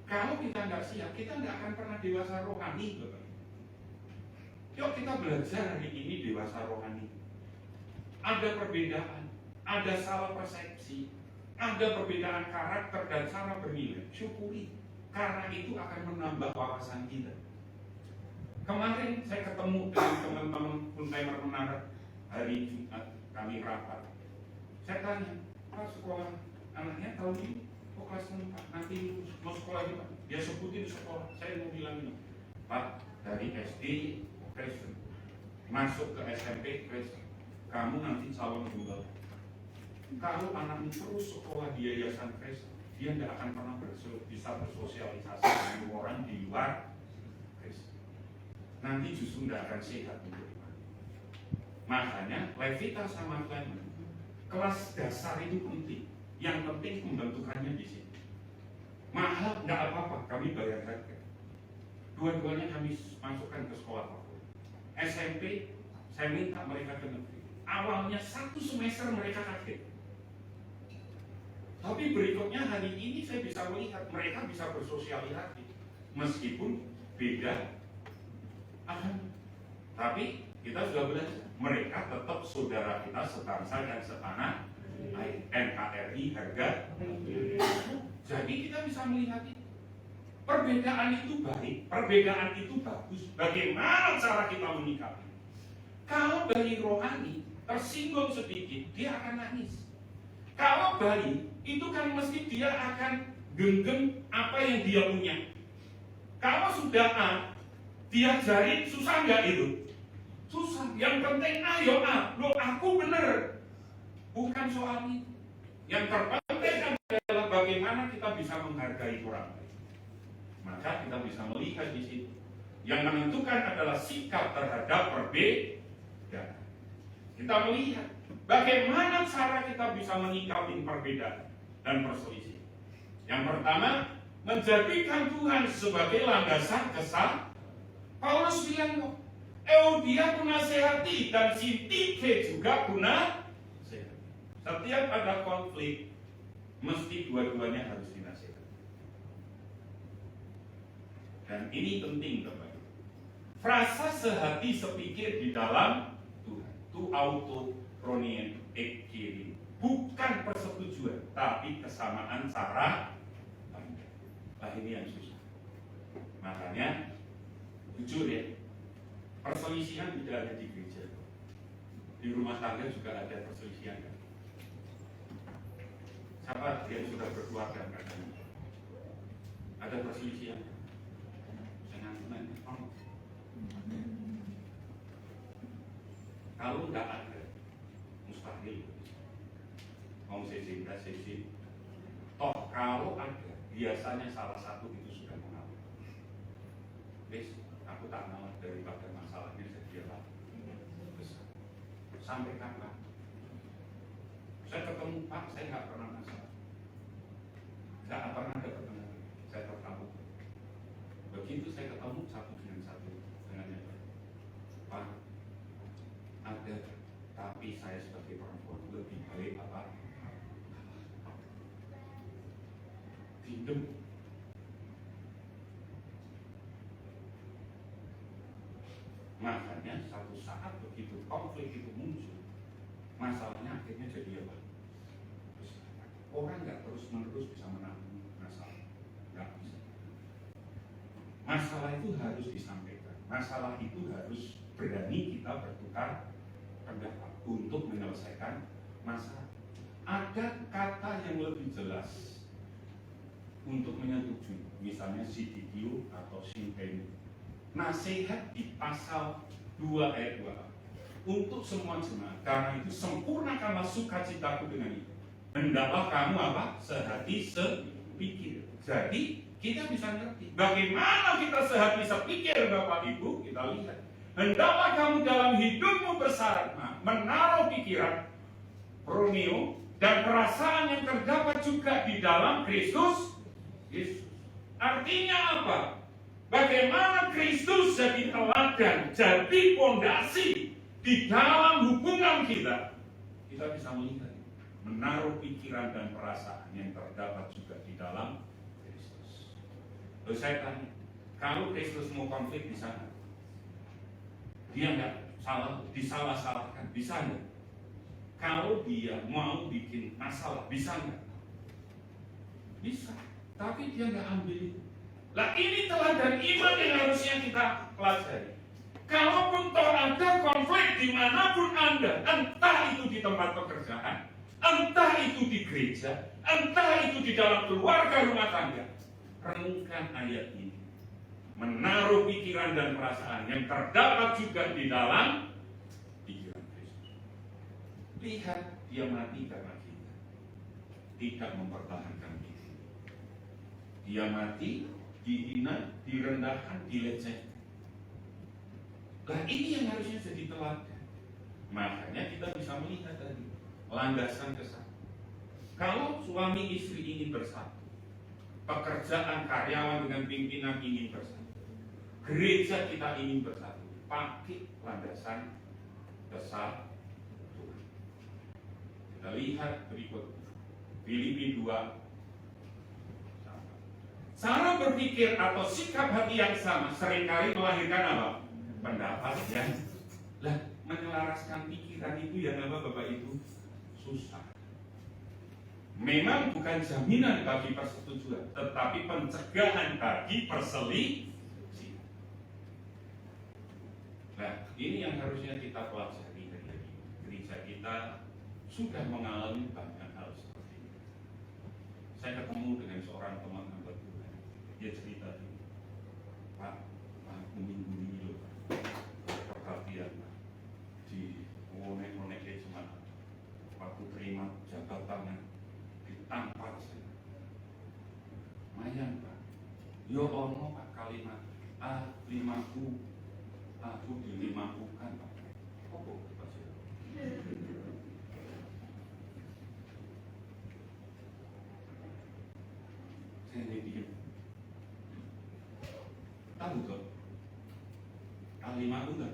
Kalau kita nggak siap, kita nggak akan pernah dewasa rohani, Bapak. Yuk kita belajar hari ini dewasa rohani. Ada perbedaan, ada salah persepsi, ada perbedaan karakter dan cara bernilai. Syukuri, karena itu akan menambah wawasan kita. Kemarin saya ketemu dengan teman-teman full-timer Menara hari Jumat, kami rapat. Saya tanya, Pak, sekolah anaknya tahun ini kok kelas 4, nanti mau sekolah juga? Dia sebutin sekolah. Saya mau bilang ini, Pak, dari SD Kristen masuk ke SMP Kristen, kamu nanti calon tunggal. Kalau anakmu terus sekolah di yayasan Kristen, dia tidak akan pernah bisa bersosialisasi dengan orang di luar Kristen. Nanti justru tidak akan sehat untuk iman. Makanya Levita sama Clement, kelas dasar itu penting. Yang penting pembentukannya di sini. Mahal nggak apa-apa, kami bayar harga. Dua-duanya kami masukkan ke sekolah favorit. SMP saya minta mereka ke negeri. Awalnya 1 semester mereka kaget. Tapi berikutnya hari ini saya bisa melihat mereka bisa bersosialisasi meskipun beda agama. Tapi kita sudah belajar, mereka tetap saudara kita sebangsa dan setanah air. NKRI harga. Jadi kita bisa melihat itu. Perbedaan itu baik, perbedaan itu bagus. Bagaimana cara kita menyikapi? Kalau bayi rohani tersinggung sedikit, dia akan nangis. Kalau bayi itu kan mesti dia akan genggam apa yang dia punya. Kalau sudah A, diajarin susah nggak itu? Susah. Yang penting ayo A, lo aku bener. Bukan soal itu. Yang terpenting adalah bagaimana kita bisa menghargai orang lain. Maka kita bisa melihat di situ. Yang menentukan adalah sikap terhadap perbedaan. Kita melihat bagaimana cara kita bisa menyikapi perbedaan dan perselisihan. Yang pertama, menjadikan Tuhan sebagai landasan kesal. Paulus bilang, Euodia pun nasihati dan Sintike juga pun nasihati. Setiap ada konflik, mesti dua-duanya harus dinasihati. Dan ini penting, teman-teman. Frasa sehati sepikir di dalam Tuhan, tu auto pronien ek kiri, bukan persetujuan, tapi kesamaan cara pandang. Nah, ini yang susah. Makanya, jujur ya, perselisihan tidak ada di gereja. Di rumah tangga juga ada perselisihan. Kan? Siapa yang sudah berkeluarga katanya? Ada perselisihan. Kalau tidak ada, mustahil. Mau sesi, tidak sesi. Toh kalau ada, biasanya salah satu itu sudah mengalah. Wes, aku tak ngalah daripada masalahnya sedia besar. Sampai kapan? Saya ketemu Pak, saya nggak pernah masalah. Nggak pernah ada pertemuan. Saya tertamu. Begitu saya ketemu satu dengan yang lain. Pak, ada, tapi saya sebagai perempuan lebih baik apa? Dindem. Makanya satu saat begitu konflik itu muncul, masalahnya akhirnya jadi apa? Orang nggak terus-menerus bisa menanggung masalah, nggak bisa. Masalah itu harus disampaikan. Masalah itu harus berani kita bertukar pendapat untuk menyelesaikan masalah. Ada kata yang lebih jelas untuk menyetujui, misalnya CDQ atau Sinn Féin. Nasihat di pasal 2 ayat 2 untuk semua jemaat, karena itu sempurnakanlah sukacitaku dengan itu. Hendaklah kamu apa? Sehati sepikir. Jadi kita bisa ngerti bagaimana kita sehati sepikir, Bapak Ibu. Kita lihat, hendaklah kamu dalam hidupmu bersarana menaruh pikiran Romeo dan perasaan yang terdapat juga di dalam Kristus Yesus. Artinya apa? Bagaimana Kristus jadi teladan, jadi fondasi di dalam hubungan kita. Kita bisa melihat menaruh pikiran dan perasaan yang terdapat juga di dalam Kristus. Lalu saya tanya, kalau Kristus mau konflik di sana, dia nggak salah, disalah-salahkan, bisa nggak? Kalau dia mau bikin masalah, bisa nggak? Bisa, tapi dia nggak ambil itu. Lah ini teladan iman yang harusnya kita pelajari. Kalaupun toh ada konflik dimanapun Anda, entah itu di tempat pekerjaan, entah itu di gereja, entah itu di dalam keluarga rumah tangga, renungkan ayat ini. Menaruh pikiran dan perasaan yang terdapat juga di dalam pikiran Kristus. Lihat, dia mati karena kita, tidak mempertahankan diri. Dia mati, dihina, direndahkan, dilecehkan. Nah ini yang harusnya jadi teladan. Makanya kita bisa melihat tadi landasan kesatuan. Kalau suami istri ingin bersatu, pekerjaan karyawan dengan pimpinan ingin bersatu, gereja kita ingin bersatu, pakai landasan kesatuan. Kita lihat berikut Filipi 2. Cara berpikir atau sikap hati yang sama seringkali melahirkan apa? Pendapat yang menyelaraskan pikiran itu yang apa Bapak Ibu? Susah. Memang bukan jaminan bagi persetujuan, tetapi pencegahan bagi perselisihan. Nah, ini yang harusnya kita pelajari dari gereja kita sudah mengalami banyak hal seperti ini. Saya ketemu dengan seorang teman hamba Tuhan, dia cerita ini, Pak, minggu ini loh, perhatian di monek-monek cuma waktu terima jabatan ditampar saya. Mayan Pak, yo ono Pak kalimat, limaku, aku dilimakukan Pak. Apa Pak saya? Saya ini diem. Tahu tuh? Kalimat enggak?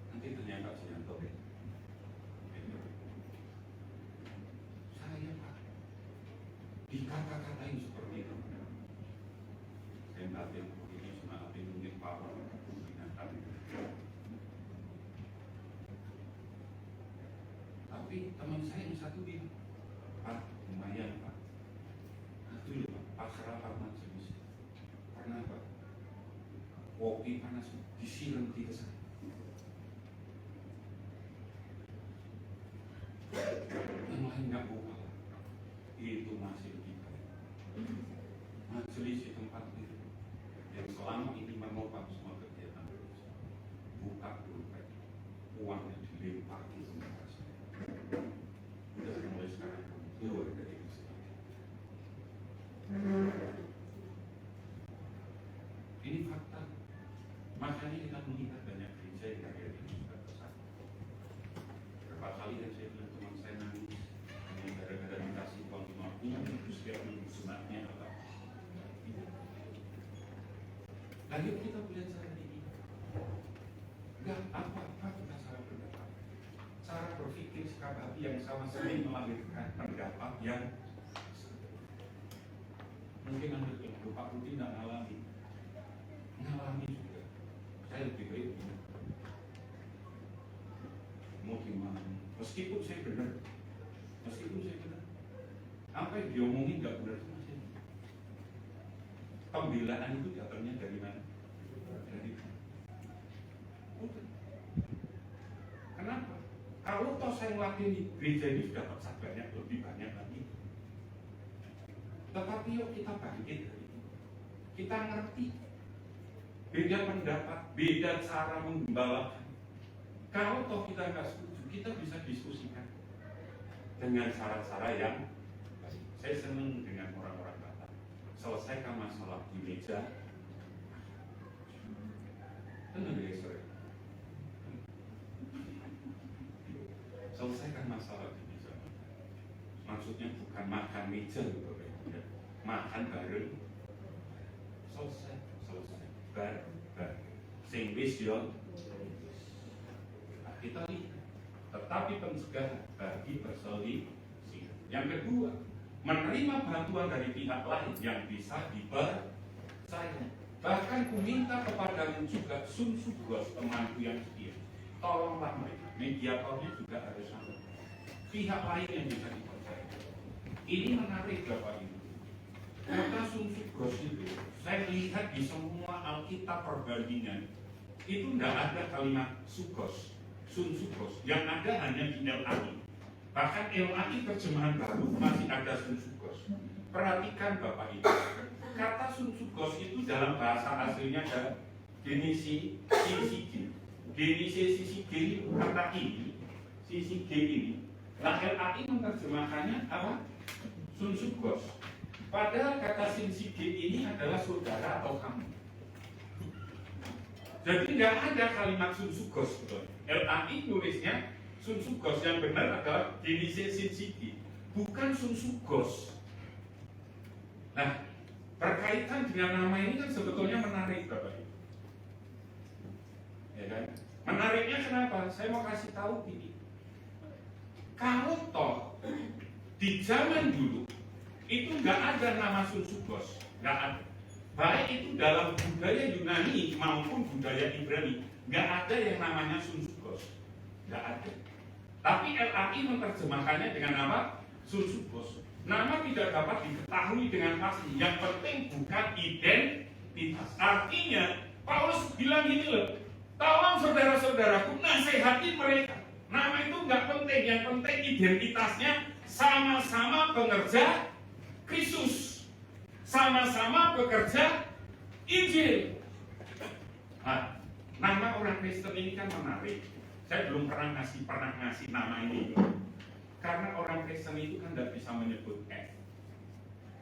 Nanti tanya Kak Sianto. Saya Pak dikata-katain seperti itu. Saya ngapain begini, cuma ngapain mungkin power binatang. Tapi teman saya yang satu bilang, Pak, lumayan Pak. Itu ya Pak, pasrah Pak semisal. Karena Pak, kopi panas disiram di sana. Yang lain nggak buka, itu masih lebih baik. Majelis di tempat itu yang selama ini menopang semua kegiatan buka dulu Pak, uangnya dilempar di tempat saya. Udah mulai sekarang keluar dari itu. Ini fakta. Makanya kita melihat banyak gereja yang akhirnya ini sudah bersatu. Berapa kali yang saya bilang teman saya nangis hanya gara-gara dikasih uang 50 terus dia belum sunatnya apa. Lalu kita belajar ini. Enggak apa-apa kita salah pendapat. Cara berpikir sikap hati yang sama sering melahirkan pendapat yang mungkin Anda bilang, Pak Rudi tidak ngalami juga. Saya lebih baik ini. Mau gimana? Meskipun saya benar, apa yang diomongin nggak benar sama saya. Pembelaan itu datangnya dari mana? Dari udah. Kenapa? Kalau toh saya ngelakuin gereja ini sudah dapat banyak, lebih banyak lagi. Tapi yuk kita bangkit dari itu. Kita ngerti. Beda pendapat, beda cara menggembalakan. Kalau toh kita nggak setuju, kita bisa diskusikan dengan cara-cara yang baik. Saya senang dengan orang-orang kata, selesaikan masalah di meja. Benar ya, sorry. Selesaikan masalah di meja. Maksudnya bukan makan meja gitu ya. Makan bareng. Selesai. Bareng. Sing wis yo. Nah, kita lihat. Tetapi pencegahan bagi perselisihan. Yang kedua, menerima bantuan dari pihak lain yang bisa dipercaya. Bahkan ku minta kepadamu juga Sun Sugos, temanku yang setia. Tolonglah mereka. Mediatornya juga harus sama. Pihak lain yang bisa dipercaya. Ini menarik Bapak Ibu. Kata Sun Sugos itu, saya lihat di semua Alkitab perbandingan itu tidak ada kalimat Sugos, Sun Sugos. Yang ada hanya di LAI. Bahkan LAI terjemahan baru masih ada Sun Sugos. Perhatikan Bapak Ibu. Kata Sun Sugos itu dalam bahasa aslinya adalah Genisi Sisi. Genisi Sisi kata ini, Sisi ini. Nah LAI menerjemahkannya apa? Sun Sugos. Padahal kata Sisi ini adalah saudara atau kamu. Jadi nggak ada kalimat Sun Sugos. LAI nulisnya Sun Sugos, yang benar adalah Genisi Sisi, bukan Sun Sugos. Nah, berkaitan dengan nama ini kan sebetulnya menarik Bapak Ibu. Ya kan? Menariknya kenapa? Saya mau kasih tahu ini. Kalau toh di zaman dulu itu nggak ada nama Sun Sugos, nggak ada. Baik itu dalam budaya Yunani maupun budaya Ibrani, nggak ada yang namanya Sun Sugos, nggak ada. Tapi LAI menerjemahkannya dengan nama Sun Sugos. Nama tidak dapat diketahui dengan pasti. Yang penting bukan identitas. Artinya Paulus bilang gini loh, tolong saudara-saudaraku nasihati mereka. Nama itu nggak penting. Yang penting identitasnya sama-sama pengerja Kristus, sama-sama bekerja Injil. Nah, nama orang Kristen ini kan menarik. Saya belum pernah ngasih nama ini. Karena orang Kristen itu kan tidak bisa menyebut F.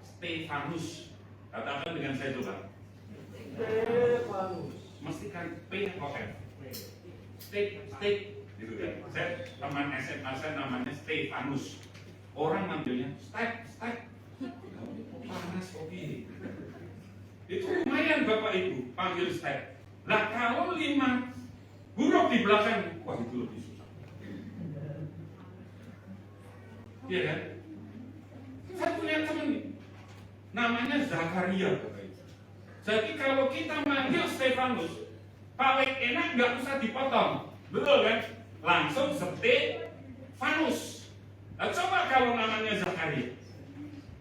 Stefanus. Katakan dengan saya coba. Stefanus. Mesti kan P atau F. Step. Gitu kan. Saya teman SMA saya namanya Stefanus. Orang manggilnya Step. Panas kopi. Itu lumayan Bapak Ibu panggil Step. Nah kalau 5 huruf di belakang, wah itu lebih susah. Iya kan? Saya punya teman nih, namanya Zakaria. Jadi kalau kita manggil Stefanus, paling enak nggak usah dipotong, betul kan? Langsung Stefanus. Nah, coba kalau namanya Zakaria,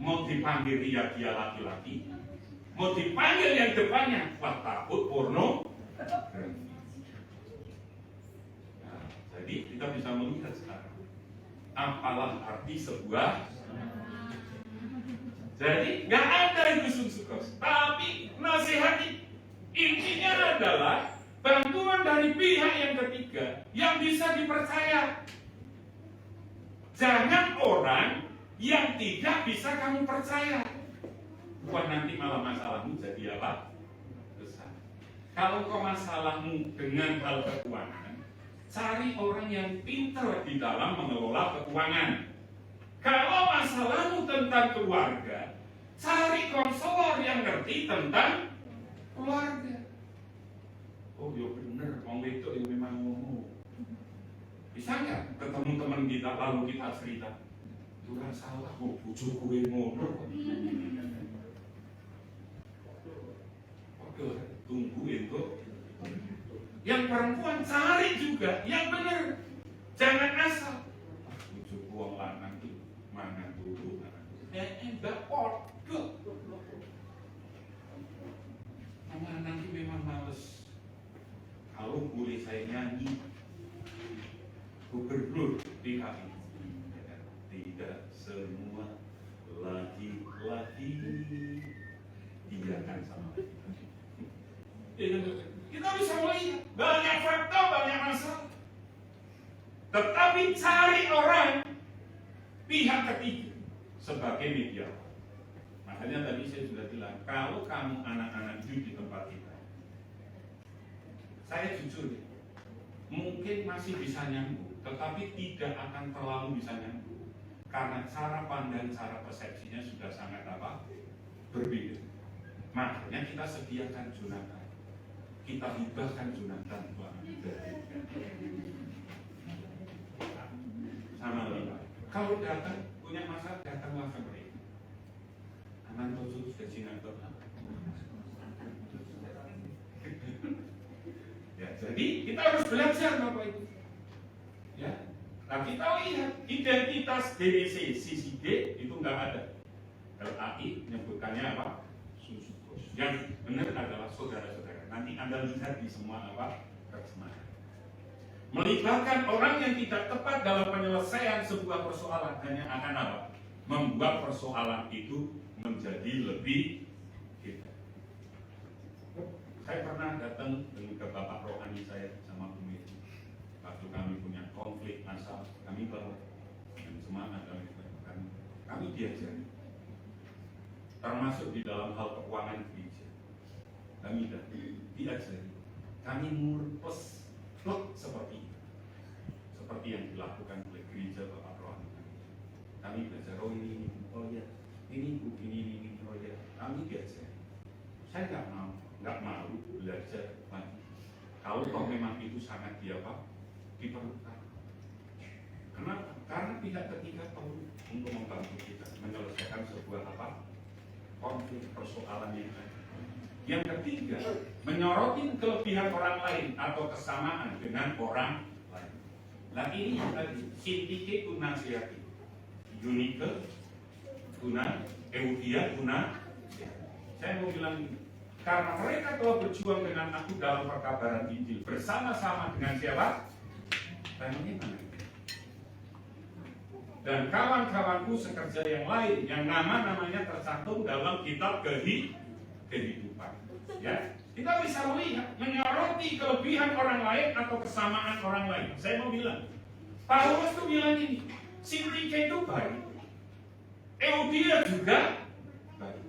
mau dipanggil dia laki-laki, mau dipanggil yang depannya, wah takut porno. Nah, jadi kita bisa melihat sekarang. Apalah arti sebuah. Jadi nggak ada itu Sun Sugos. Tapi nasihat intinya adalah bantuan dari pihak yang ketiga yang bisa dipercaya. Jangan orang yang tidak bisa kamu percaya. Buat nanti malah masalahmu jadi apa? Besar. Kalau kau masalahmu dengan hal keuangan, cari orang yang pintar di dalam mengelola keuangan. Kalau masalahmu tentang keluarga, cari konselor yang ngerti tentang keluarga. Oh ya bener, orang itu yang memang ngomong. Bisa nggak ketemu teman kita lalu kita cerita? Durang salah, kok bujuk gue ngono. Oke, tunggu itu. Yang perempuan cari juga yang benar, jangan asal bujuk uang lanang itu mana dulu, enggak podo. Mama nanti memang males. Kalau boleh saya nyanyi, gubernur DKI, tidak semua laki-laki yang sama. Kita bisa melihat banyak fakta, banyak masalah. Tetapi cari orang pihak ketiga sebagai media. Makanya tadi saya sudah bilang, kalau kamu anak-anak hidup di tempat kita, saya jujur, mungkin masih bisa nyambung, tetapi tidak akan terlalu bisa nyambung. Karena cara pandang, cara persepsinya sudah sangat berbeda. Makanya kita sediakan Jonathan. Kita hibahkan Jonathan buat sama lima. Kalau datang punya masalah, datanglah ke mereka. Anak tujuh gaji ngantor. Ya, jadi kita harus belajar Bapak Ibu. Ya, nah kita lihat identitas DBC CCD itu nggak ada. LAI menyebutkannya apa? Susu kos. Yang benar adalah saudara-saudara. Nanti Anda lihat di semua terjemahan. Melibatkan orang yang tidak tepat dalam penyelesaian sebuah persoalan hanya akan apa? Membuat persoalan itu menjadi lebih kita. Saya pernah datang ke Bapak Rohani saya sama Bu Miri. Waktu kami punya konflik masalah, kami bawa dan semangat kami diajari. Termasuk di dalam hal keuangan gereja. Kami diajari. Kami murpes seperti itu. Seperti yang dilakukan oleh gereja Bapak Rohani. Kami belajar, oh ini, oh ya, ini Bu, ini, oh ya. Kami diajari. Saya nggak mau belajar lagi. Kalau toh memang itu sangat diperlukan. Kenapa? Karena pihak ketiga perlu untuk membantu kita menyelesaikan sebuah konflik persoalan yang ada. Yang ketiga, menyoroti kelebihan orang lain atau kesamaan dengan orang lain. Nah ini yang tadi, sintike guna siati, unike guna, eudia guna. Saya mau bilang ini, karena mereka telah berjuang dengan aku dalam perkabaran Injil bersama-sama dengan siapa? Tanya mana? Dan kawan-kawanku sekerja yang lain yang nama-namanya tercantum dalam kitab kehidupan. Ya, kita bisa melihat menyoroti kelebihan orang lain atau kesamaan orang lain. Saya mau bilang, Paulus tuh bilang ini, Sintike itu baik, Eudia juga baik.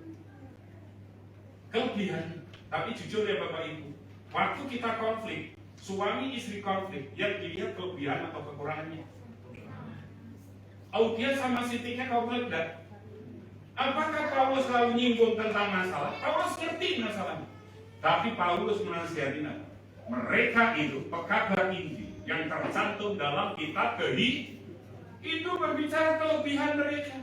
Kelebihan, tapi jujur ya Bapak Ibu, waktu kita konflik, suami istri konflik, yang dilihat kelebihan atau kekurangannya. Eudia sama Sintike konflik enggak? Apakah Paulus selalu nyinggung tentang masalah? Paulus ngerti masalahnya. Tapi Paulus menasihatin mereka itu pekabar Injil yang tercantum dalam kitab itu berbicara kelebihan mereka.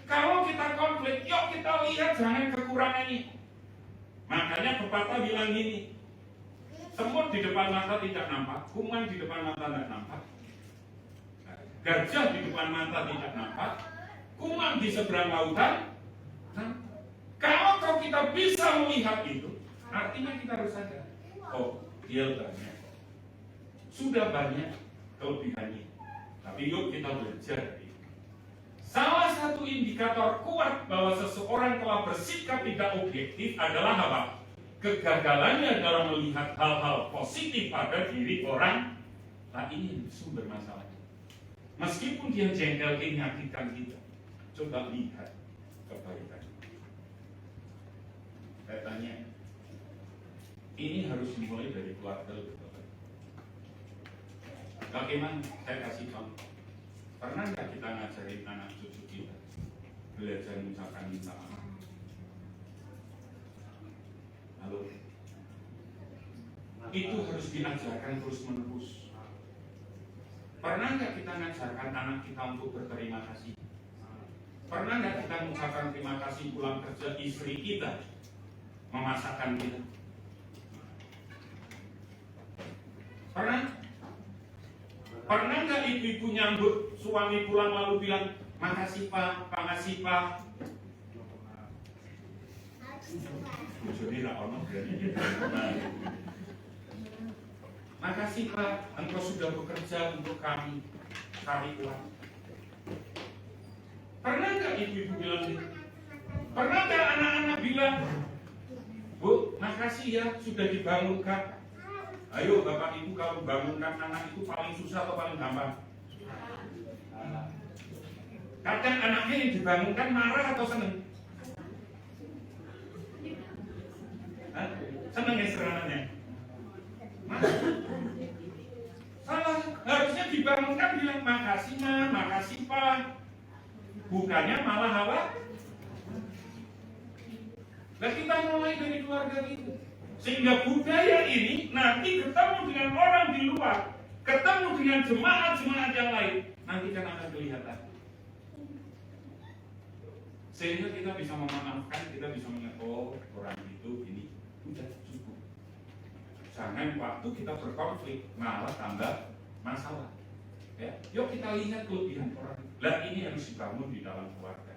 Kalau kita konflik, yuk kita lihat jangan kekurangannya. Makanya pepatah bilang gini, semut di depan mata tidak nampak, kuman di depan mata tidak nampak, gajah di depan mata tidak nampak, kuman di seberang lautan. Kalau kita bisa melihat itu, artinya kita harus sadar, oh dia banyak, sudah banyak kelebihannya. Tapi yuk kita belajar. Salah satu indikator kuat bahwa seseorang telah bersikap tidak objektif adalah apa? Kegagalannya dalam melihat hal-hal positif pada diri orang lain. Sumber masalah. Meskipun dia jengkel menyakitkan kita, coba lihat kebaikan. Saya tanya, ini harus dimulai dari keluarga. Bagaimana? Saya kasih contoh. Pernah nggak kita ngajarin anak cucu kita belajar mengucapkan minta maaf? Halo? Itu harus diajarkan terus menerus. Pernah nggak kita ngajarkan anak kita untuk berterima kasih? Pernah nggak kita mengucapkan terima kasih pulang kerja istri kita memasakkan kita? Pernah? Pernah nggak ibu-ibu nyambut suami pulang lalu bilang, makasih Pak, makasih Pak. Jadi tak ono berani. Makasih Pak, engkau sudah bekerja untuk kami cari uang. Pernah nggak ibu-ibu bilang gitu? Pernah nggak anak-anak bilang, makasih ya sudah dibangunkan. Ayo Bapak Ibu, kalau bangunkan anak itu paling susah atau paling gampang? Kadang anaknya yang dibangunkan marah atau seneng? Hah? Seneng ya serangannya? Salah, harusnya dibangunkan bilang makasih Ma, makasih Pak. Bukannya malah apa? Nah kita mulai dari keluarga itu. Sehingga budaya ini nanti ketemu dengan orang di luar, ketemu dengan jemaat-jemaat yang lain, nanti kan akan kelihatan. Sehingga kita bisa memaafkan, kita bisa melihat, oh orang itu ini udah cukup. Jangan waktu kita berkonflik malah tambah masalah. Ya, yuk kita lihat kelebihan orang. Lah ini harus dibangun di dalam keluarga.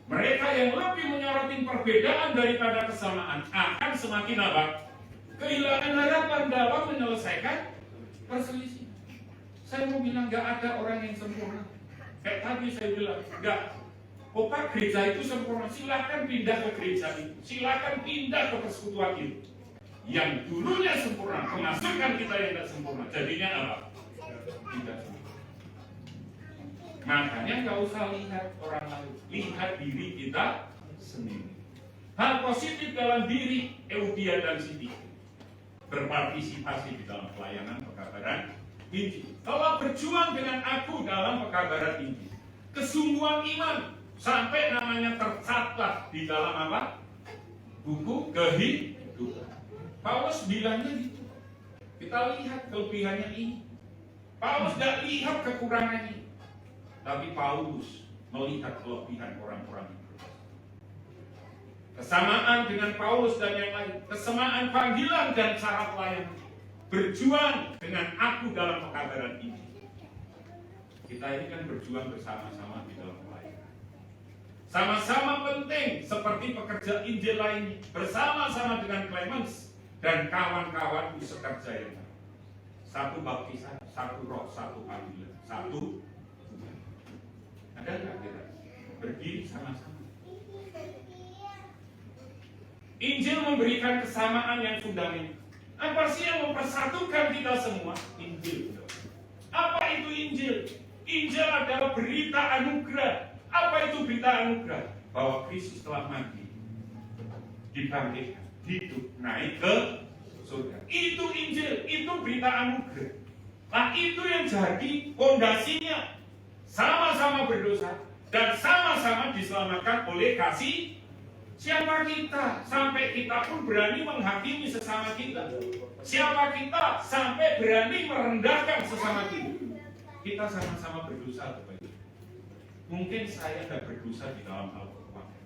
Mereka yang lebih menyorotin perbedaan daripada kesamaan akan semakin apa? Kehilangan harapan dalam menyelesaikan perselisihan. Saya mau bilang nggak ada orang yang sempurna. Kayak tadi saya bilang nggak. Pak gereja itu sempurna. Silakan pindah ke gereja itu. Silakan pindah ke persekutuan itu. Yang dulunya sempurna, kemasukan kita yang tidak sempurna. Jadinya apa? Tidak sempurna. Makanya nggak usah lihat orang lain, lihat diri kita sendiri. Hal positif dalam diri Eudia dan Siti berpartisipasi di dalam pelayanan pekabaran Injil. Kalau berjuang dengan aku dalam pekabaran Injil, kesungguhan iman sampai namanya tercatat di dalam apa? Buku kehidupan. Paulus bilangnya gitu. Kita lihat kelebihannya ini. Paulus tidak lihat kekurangannya. Tapi Paulus melihat kelebihan orang-orang itu. Kesamaan dengan Paulus dan yang lain, kesamaan panggilan dan cara pelayanan, berjuang dengan aku dalam pekabaran ini. Kita ini kan berjuang bersama-sama di dalam pelayanan. Sama-sama penting seperti pekerja Injil lainnya, bersama-sama dengan Clemens dan kawan-kawan di sekerja yang lain. Satu baptisan, satu roh, satu panggilan, satu. Ada nggak kita berdiri sama-sama? Injil memberikan kesamaan yang fundamental. Apa sih yang mempersatukan kita semua? Injil. Apa itu Injil? Injil adalah berita anugerah. Apa itu berita anugerah? Bahwa Kristus telah mati, dibangkitkan, hidup, naik ke surga. Itu Injil, itu berita anugerah. Nah itu yang jadi fondasinya. Sama-sama berdosa dan sama-sama diselamatkan oleh kasih. Siapa kita sampai kita pun berani menghakimi sesama kita? Siapa kita sampai berani merendahkan sesama kita? Kita sama-sama berdosa. Mungkin saya tidak berdosa di dalam hal keuangan.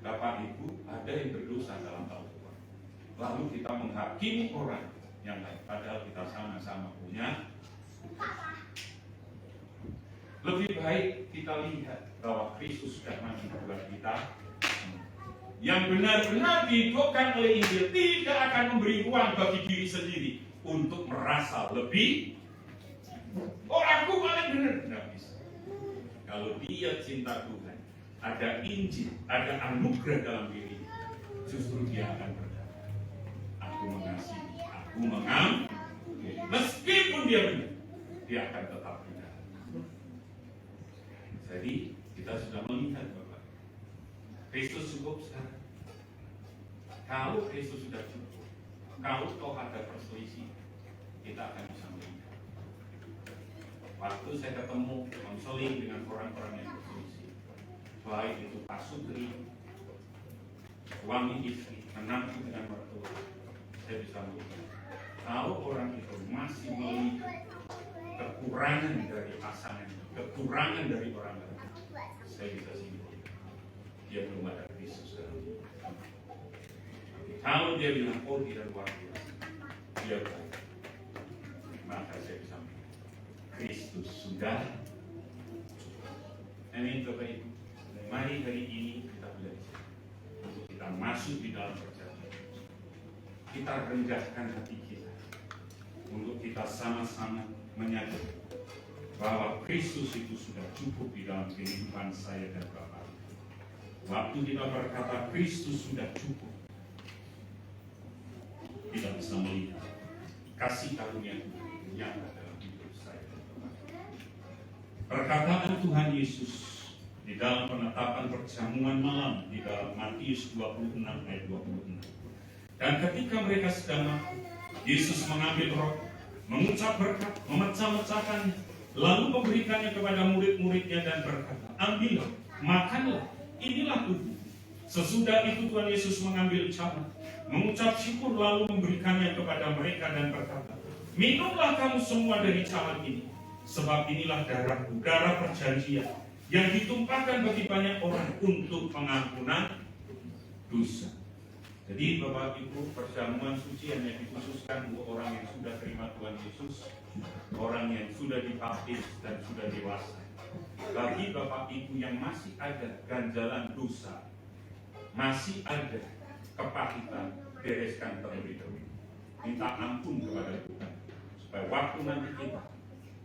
Bapak Ibu ada yang berdosa dalam hal keuangan. Lalu kita menghakimi orang yang lain. Padahal kita sama-sama punya. Lebih baik kita lihat bahwa Kristus sudah mati buat kita. Yang benar-benar dihidupkan oleh Injil tidak akan memberi ruang bagi diri sendiri untuk merasa lebih. Oh aku paling benar, tidak bisa. Kalau dia cinta Tuhan, ada Injil, ada anugerah dalam diri, justru dia akan berkata, aku mengasihi, aku mengampuni. Meskipun dia benar, dia akan tetap benar. Jadi kita sudah melihat Bapak, Kristus cukup sekarang. Kalau Kristus sudah cukup, kalau toh ada perselisih, kita akan bisa melihat. Waktu saya ketemu konseling dengan orang-orang yang berselisih, baik itu pasutri, suami istri, menantu dengan mertua, saya bisa melihat. Kalau orang itu masih melihat kekurangan dari pasangan, kekurangan dari orang lain, saya bisa simpulkan dia belum ada Kristus dalam diri. Kalau dia bilang oh tidak luar biasa, dia baik, maka saya bisa bilang Kristus sudah cukup. Amin Bapak Ibu. Mari hari ini kita belajar untuk kita masuk di dalam perjalanan. Kita rendahkan hati kita untuk kita sama-sama menyadari bahwa Kristus itu sudah cukup di dalam kehidupan saya dan Bapak. Waktu kita berkata Kristus sudah cukup, tidak bisa melihat kasih karunia Tuhan yang ada dalam hidup saya. Perkataan Tuhan Yesus di dalam penetapan perjamuan malam di dalam Matius 26 ayat 26. Dan ketika mereka sedang makan, Yesus mengambil roti, mengucap berkat, memecah-mecahkannya, lalu memberikannya kepada murid-muridnya dan berkata, ambillah, makanlah, inilah tubuh. Sesudah itu Tuhan Yesus mengambil cawan, mengucap syukur lalu memberikannya kepada mereka dan berkata, minumlah kamu semua dari cawan ini, sebab inilah darahku, darah perjanjian, yang ditumpahkan bagi banyak orang untuk pengampunan dosa. Jadi Bapak Ibu, perjamuan suci hanya dikhususkan untuk orang yang sudah terima Tuhan Yesus, orang yang sudah dibaptis dan sudah dewasa. Bagi Bapak Ibu yang masih ada ganjalan dosa, masih ada kepahitan, bereskan terlebih dahulu. Minta ampun kepada Tuhan, supaya waktu nanti kita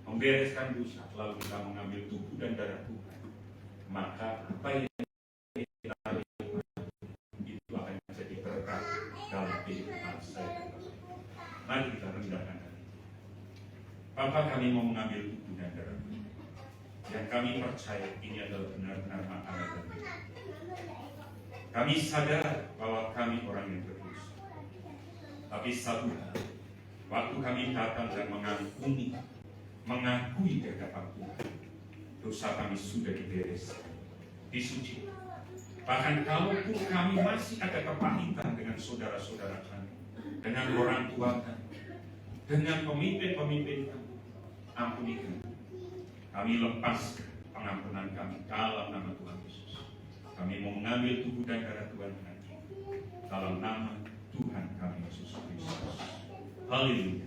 membereskan dosa, lalu kita mengambil tubuh dan darah Tuhan, maka apa yang kita nikmati itu akan menjadi berkat dalam kehidupan saya. Mari kita rendahkan hati. Bapa, kami mau mengambil tubuh dan darah Tuhan, yang kami percaya ini adalah benar-benar makanan dan minuman. Kami sadar bahwa kami orang yang berdosa. Tapi satu hal, waktu kami datang dan mengakui di hadapan Tuhan, dosa kami sudah dibereskan, disucikan. Bahkan kalaupun kami masih ada kepahitan dengan saudara-saudara kami, dengan orang tua kami, dengan pemimpin-pemimpin kami, ampuni kami. Kami lepas pengampunan kami dalam nama Tuhan Yesus. Kami mau mengambil tubuh dan darah Tuhan nanti dalam nama Tuhan kami Yesus Kristus. Haleluya.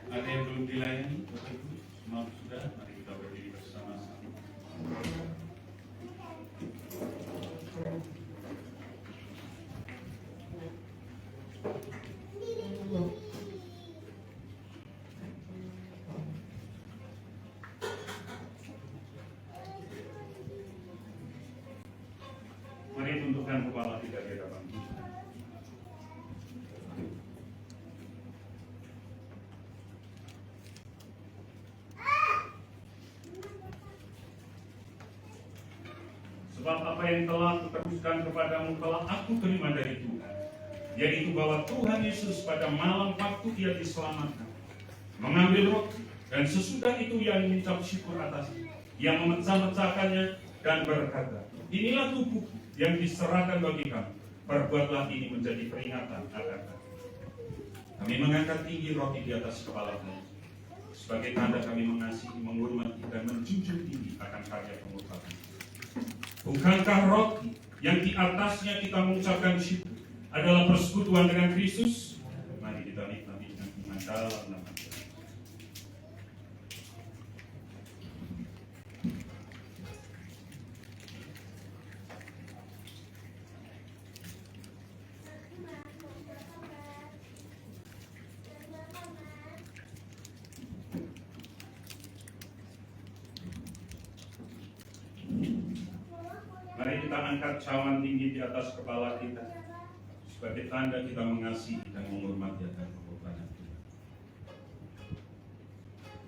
Ada yang belum dilayani, Bapak Ibu? Semua sudah, mari kita berdiri bersama-sama. Mari tundukkan kepala kita di hadapan Tuhan. Sebab apa yang telah kuteruskan kepadamu telah aku terima dari Tuhan, yaitu bahwa Tuhan Yesus pada malam waktu ia diselamatkan, mengambil roti, dan sesudah itu ia mengucap syukur atasnya, ia memecah-mecahkannya dan berkata, inilah tubuh yang diserahkan bagi kamu, perbuatlah ini menjadi peringatan akan aku. Kami mengangkat tinggi roti di atas kepala kami, sebagai tanda kami mengasihi, menghormati, dan menjunjung tinggi akan karya pengorbanan. Bukankah roti yang di atasnya kita mengucapkan syukur adalah persekutuan dengan Kristus? Mari kita nikmati dengan iman dalam nama Tuhan. Mari kita angkat cawan tinggi di atas kepala kita sebagai tanda kita mengasihi dan menghormati akan pengorbanan Tuhan.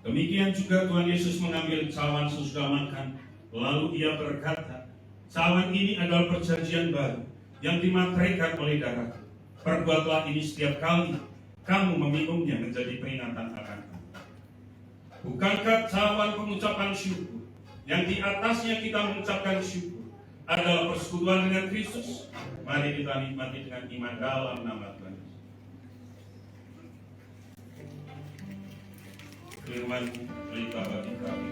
Demikian juga Tuhan Yesus mengambil cawan sesudah makan, lalu ia berkata, cawan ini adalah perjanjian baru yang dimateraikan oleh darahku. Perbuatlah ini setiap kali kamu meminumnya menjadi peringatan akan kami. Bukankah cawan pengucapan syukur yang di atasnya kita mengucapkan syukur adalah persekutuan dengan Kristus? Mari kita nikmati dengan iman dalam nama Tuhan Yesus. Firman-Mu berita bagi kami.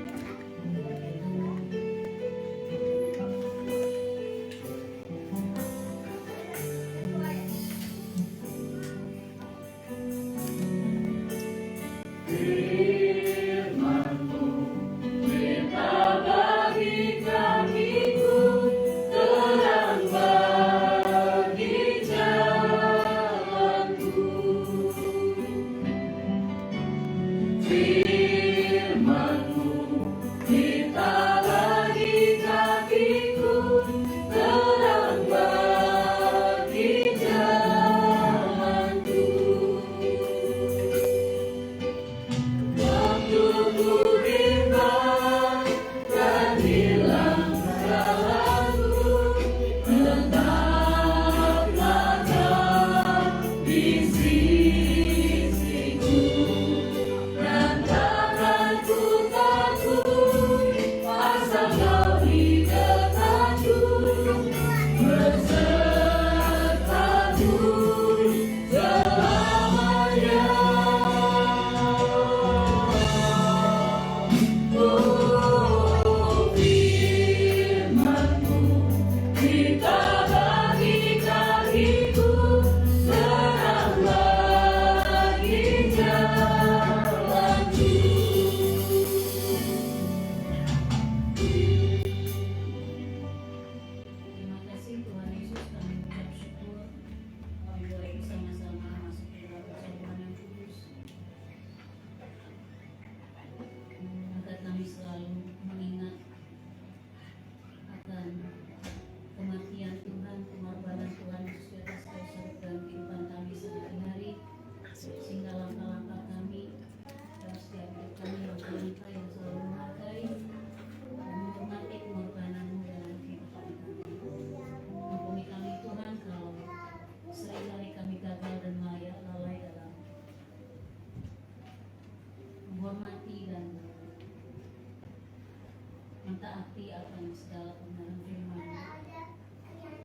mentaati akan segala kebenaran firman.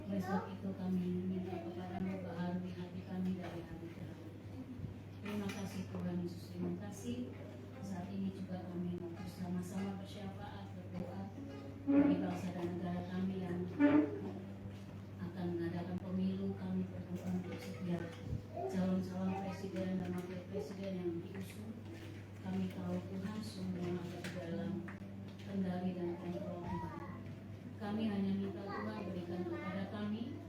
Oleh sebab itu kami minta kepada-Mu baharui hati kami dari hati kami. Terima kasih Tuhan Yesus, terima kasih. Saat ini juga kami mau bersama-sama bersyafaat, berdoa bagi bangsa dan negara kami yang akan mengadakan pemilu. Kami berdoa untuk setiap calon-calon presiden dan wakil presiden yang diusung. Kami tahu Tuhan semua ada di dalam kendali dan kontrol Tuhan. Kami hanya minta Tuhan berikan kepada kami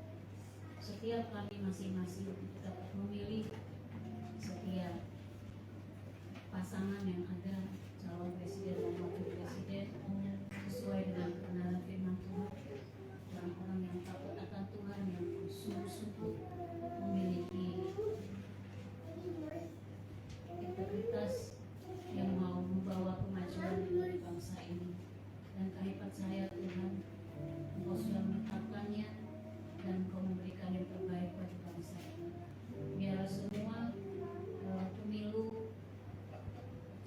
setiap kami masing-masing dapat memilih setiap pasangan yang ada, calon presiden dan wakil presiden, sesuai dengan kebenaran firman Tuhan. Orang-orang yang takut akan Tuhan, yang sungguh-sungguh memiliki integritas, yang mau membawa kemajuan dari bangsa ini. Dan kami percaya Tuhan, Engkau sudah menetapkannya dan Engkau memberikan yang terbaik bagi bangsa ini. Biarlah semua pemilu,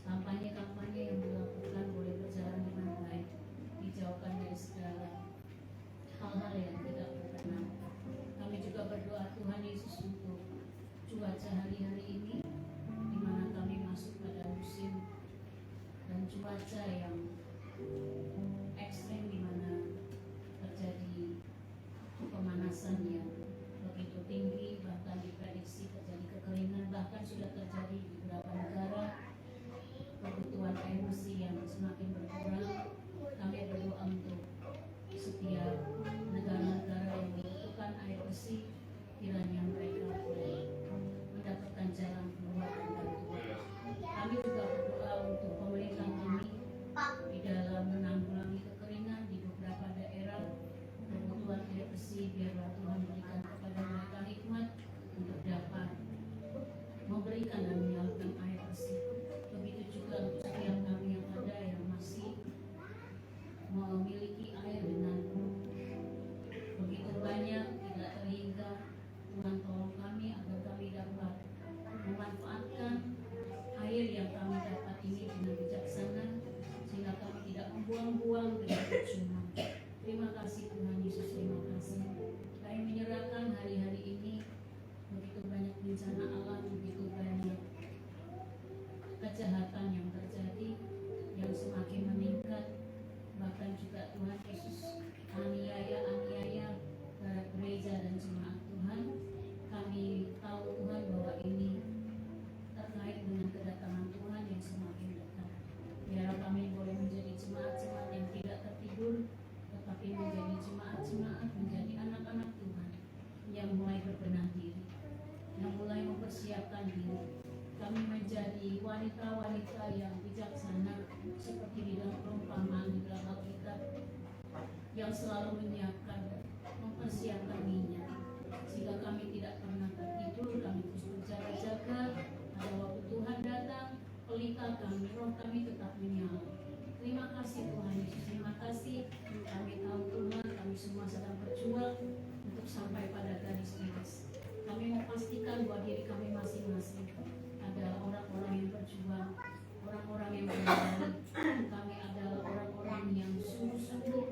kampanye-kampanye yang dilakukan boleh berjalan dengan baik, dijauhkan dari segala hal-hal yang tidak berkenan. Kami juga berdoa Tuhan Yesus untuk cuaca hari-hari ini, di mana kami masuk pada musim dan cuaca yang ekstrem, di mana terjadi pemanasan yang begitu tinggi, bahkan diprediksi terjadi kekeringan, bahkan sudah terjadi di beberapa negara, kebutuhan air bersih yang semakin berkurang. Kami berdoa untuk setiap negara-negara yang membutuhkan air bersih, kiranya mereka boleh mendapatkan jalan keluar dan bantuan. Kami juga berdoa untuk pemerintah kami di dalam menanggulangi kekeringan di beberapa daerah, kebutuhan air bersih. Biarlah Tuhan berikan kepada mereka hikmat untuk dapat memberikan dan menyalurkan air bersih. Begitu juga untuk setiap kami yang ada yang masih memiliki air dengan jemaat-jemaat menjadi anak-anak Tuhan yang mulai berbenah diri, yang mulai mempersiapkan diri. Kami menjadi wanita-wanita yang bijaksana seperti di dalam perumpamaan di dalam Alkitab, yang selalu menyiapkan, mempersiapkan minyak, sehingga kami tidak pernah tertidur. Kami terus berjaga-jaga. Pada waktu Tuhan datang, pelita kami, roh kami tetap menyala. Terima kasih Tuhan Yesus, terima kasih. Kami tahu Tuhan, kami semua sedang berjuang untuk sampai pada garis finish. Kami memastikan bahwa diri kami masing-masing adalah orang-orang yang berjuang, orang-orang yang berani. Kami adalah orang-orang yang sungguh-sungguh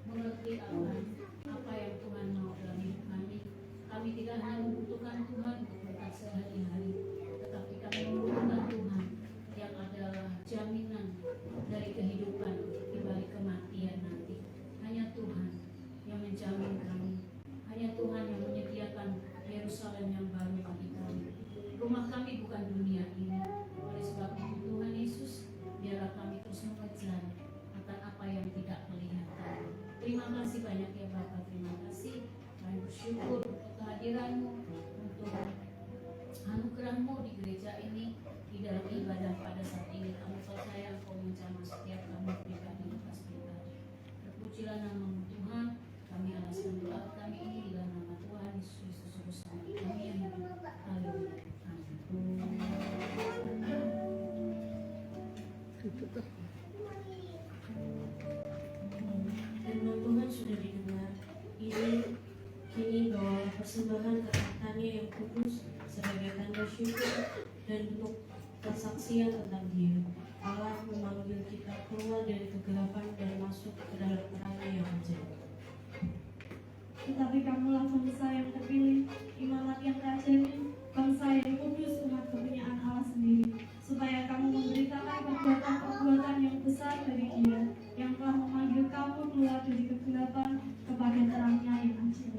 mengerti apa yang Tuhan mau dalam hidup kami. Kami tidak hanya membutuhkan Tuhan untuk berkat sehari-hari, tetapi kami membutuhkan Tuhan yang adalah jaminan dari kehidupan di balik kematian nanti. Hanya Tuhan yang menjamin kami, hanya Tuhan yang menyediakan Yerusalem yang baru bagi kami. Rumah kami bukan dunia ini. Oleh sebab itu Tuhan Yesus, biarlah kami terus mengejar akan apa yang tidak kelihatan. Terima kasih banyak ya Bapak, terima kasih. Kami bersyukur untuk kehadiran-Mu, untuk anugerah-Mu di gereja ini, di dalam ibadah pada saat ini. Kami percaya Engkau menjamah setiap kami pribadi lepas pribadi. Terpujilah nama-Mu Tuhan. Kami alaskan doa kami ini di dalam nama Tuhan Yesus Kristus Juru Selamat kami yang hidup. Haleluya. Firman Tuhan sudah didengar. Kini bawa persembahan ketaatan-Nya yang kudus sebagai tanda syukur dan bentuk persaksian tentang Dia. Allah memanggil kita keluar dari kegelapan dan masuk ke dalam terang-Nya yang ajaib. Tetapi kamulah bangsa yang terpilih, imamat yang rajani, bangsa yang kudus, umat kepunyaan Allah sendiri, supaya kamu memberitakan perbuatan-perbuatan yang besar dari Dia, yang telah memanggil kamu keluar dari kegelapan kepada terang-Nya yang ajaib.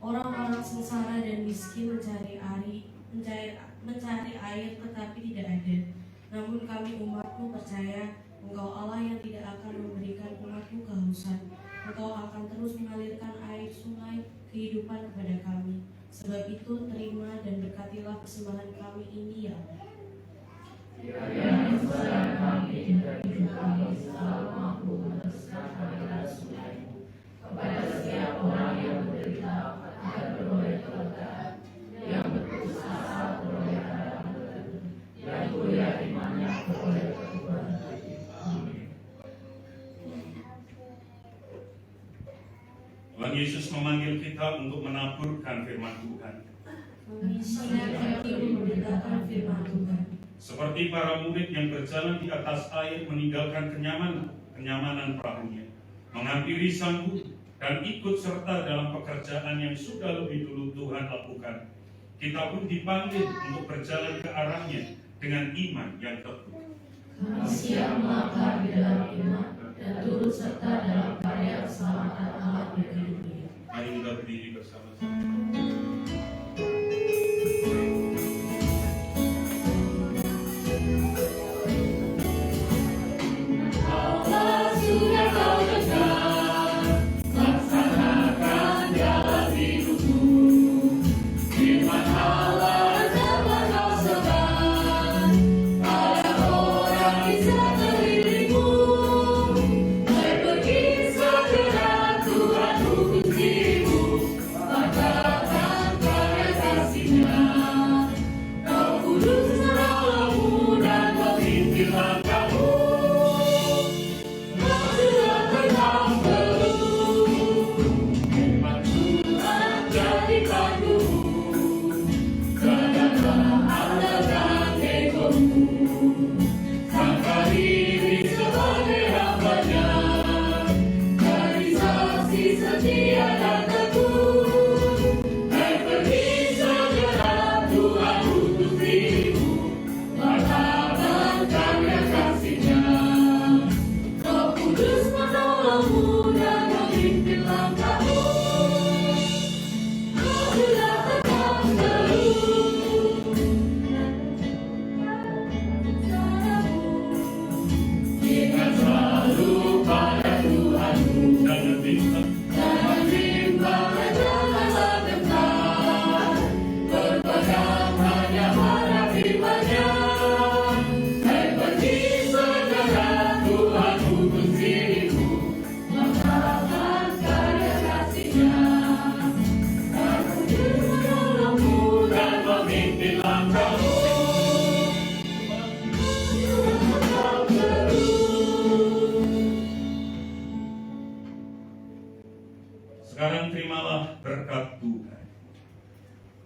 Orang-orang sengsara dan miskin mencari air tetapi tidak ada. Namun kami umat-Mu percaya Engkau Allah yang tidak akan memberikan umat-Mu kehausan. Engkau akan terus mengalirkan air sungai kehidupan kepada kami. Sebab itu terima dan berkatilah persembahan kami ini ya Allah. Tuhan Yesus memanggil kita untuk menaburkan firman Tuhan. Mengisinya kami memberitakan firman Tuhan. Seperti para murid yang berjalan di atas air meninggalkan kenyamanan perahunya, menghampiri sang guru dan ikut serta dalam pekerjaan yang sudah lebih dulu Tuhan lakukan. Kita pun dipanggil untuk berjalan ke arahnya dengan iman yang teguh. Kami siap melangkah di dalam iman dan turut serta dalam karya keselamatan Allah bagi dunia. Mari kita berdiri bersama-sama. Allah sudah kau tegak, laksanakan dalam hidupmu. Firman Allah dapat kau sebar pada orang di sekelilingmu. Hai pergi segera, Tuhan hukum dirimu, katakan karya kasih-Nya. Kau kudus menolongmu dan memimpin langkahmu. Setia dan teguh, hai pergi segera, Tuhan utus dirimu, martabat karya kasih-Nya. Roh Kudus menolongmu dan memimpin langkahmu. Majulah tegak teguh, ingat selalu pada Tuhanmu. Jangan bimbang, Jangan bimbang dan janganlah gentar, berpegang hanya pada firman-Nya. Hai pergi segera, Tuhan utus dirimu, martabat karya kasih-Nya. Roh Kudus menolongmu dan memimpin langkahmu. Majulah tegak teguh. sekarang terimalah berkat Tuhan.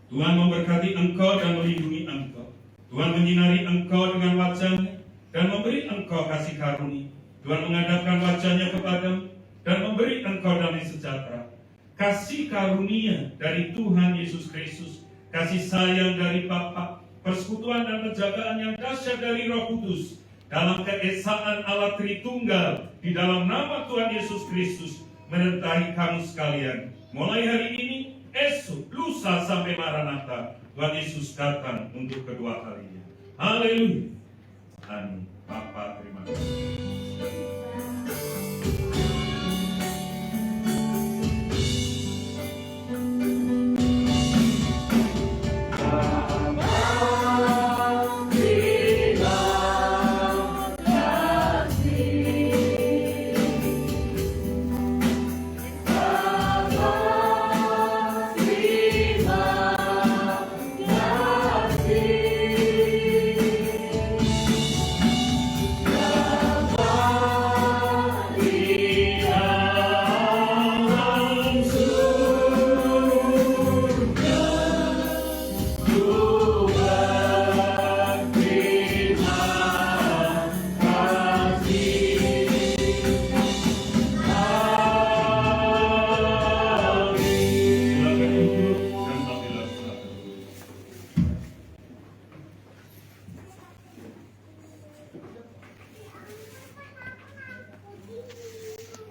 Tuhan memberkati engkau dan melindungi engkau. Tuhan menyinari engkau dengan wajah-Nya dan memberi engkau kasih karunia. Tuhan menghadapkan wajah-Nya kepadamu dan memberi engkau damai sejahtera. Kasih karunia dari Tuhan Yesus Kristus, kasih sayang dari Bapa, persekutuan dan penjagaan yang dahsyat dari Roh Kudus, dalam keesaan Allah Tritunggal, di dalam nama Tuhan Yesus Kristus, menyertai kamu sekalian. Mulai hari ini, esok, lusa sampai Maranatha, Tuhan Yesus datang untuk kedua kalinya. Haleluya. Amin. Bapa, terima kasih.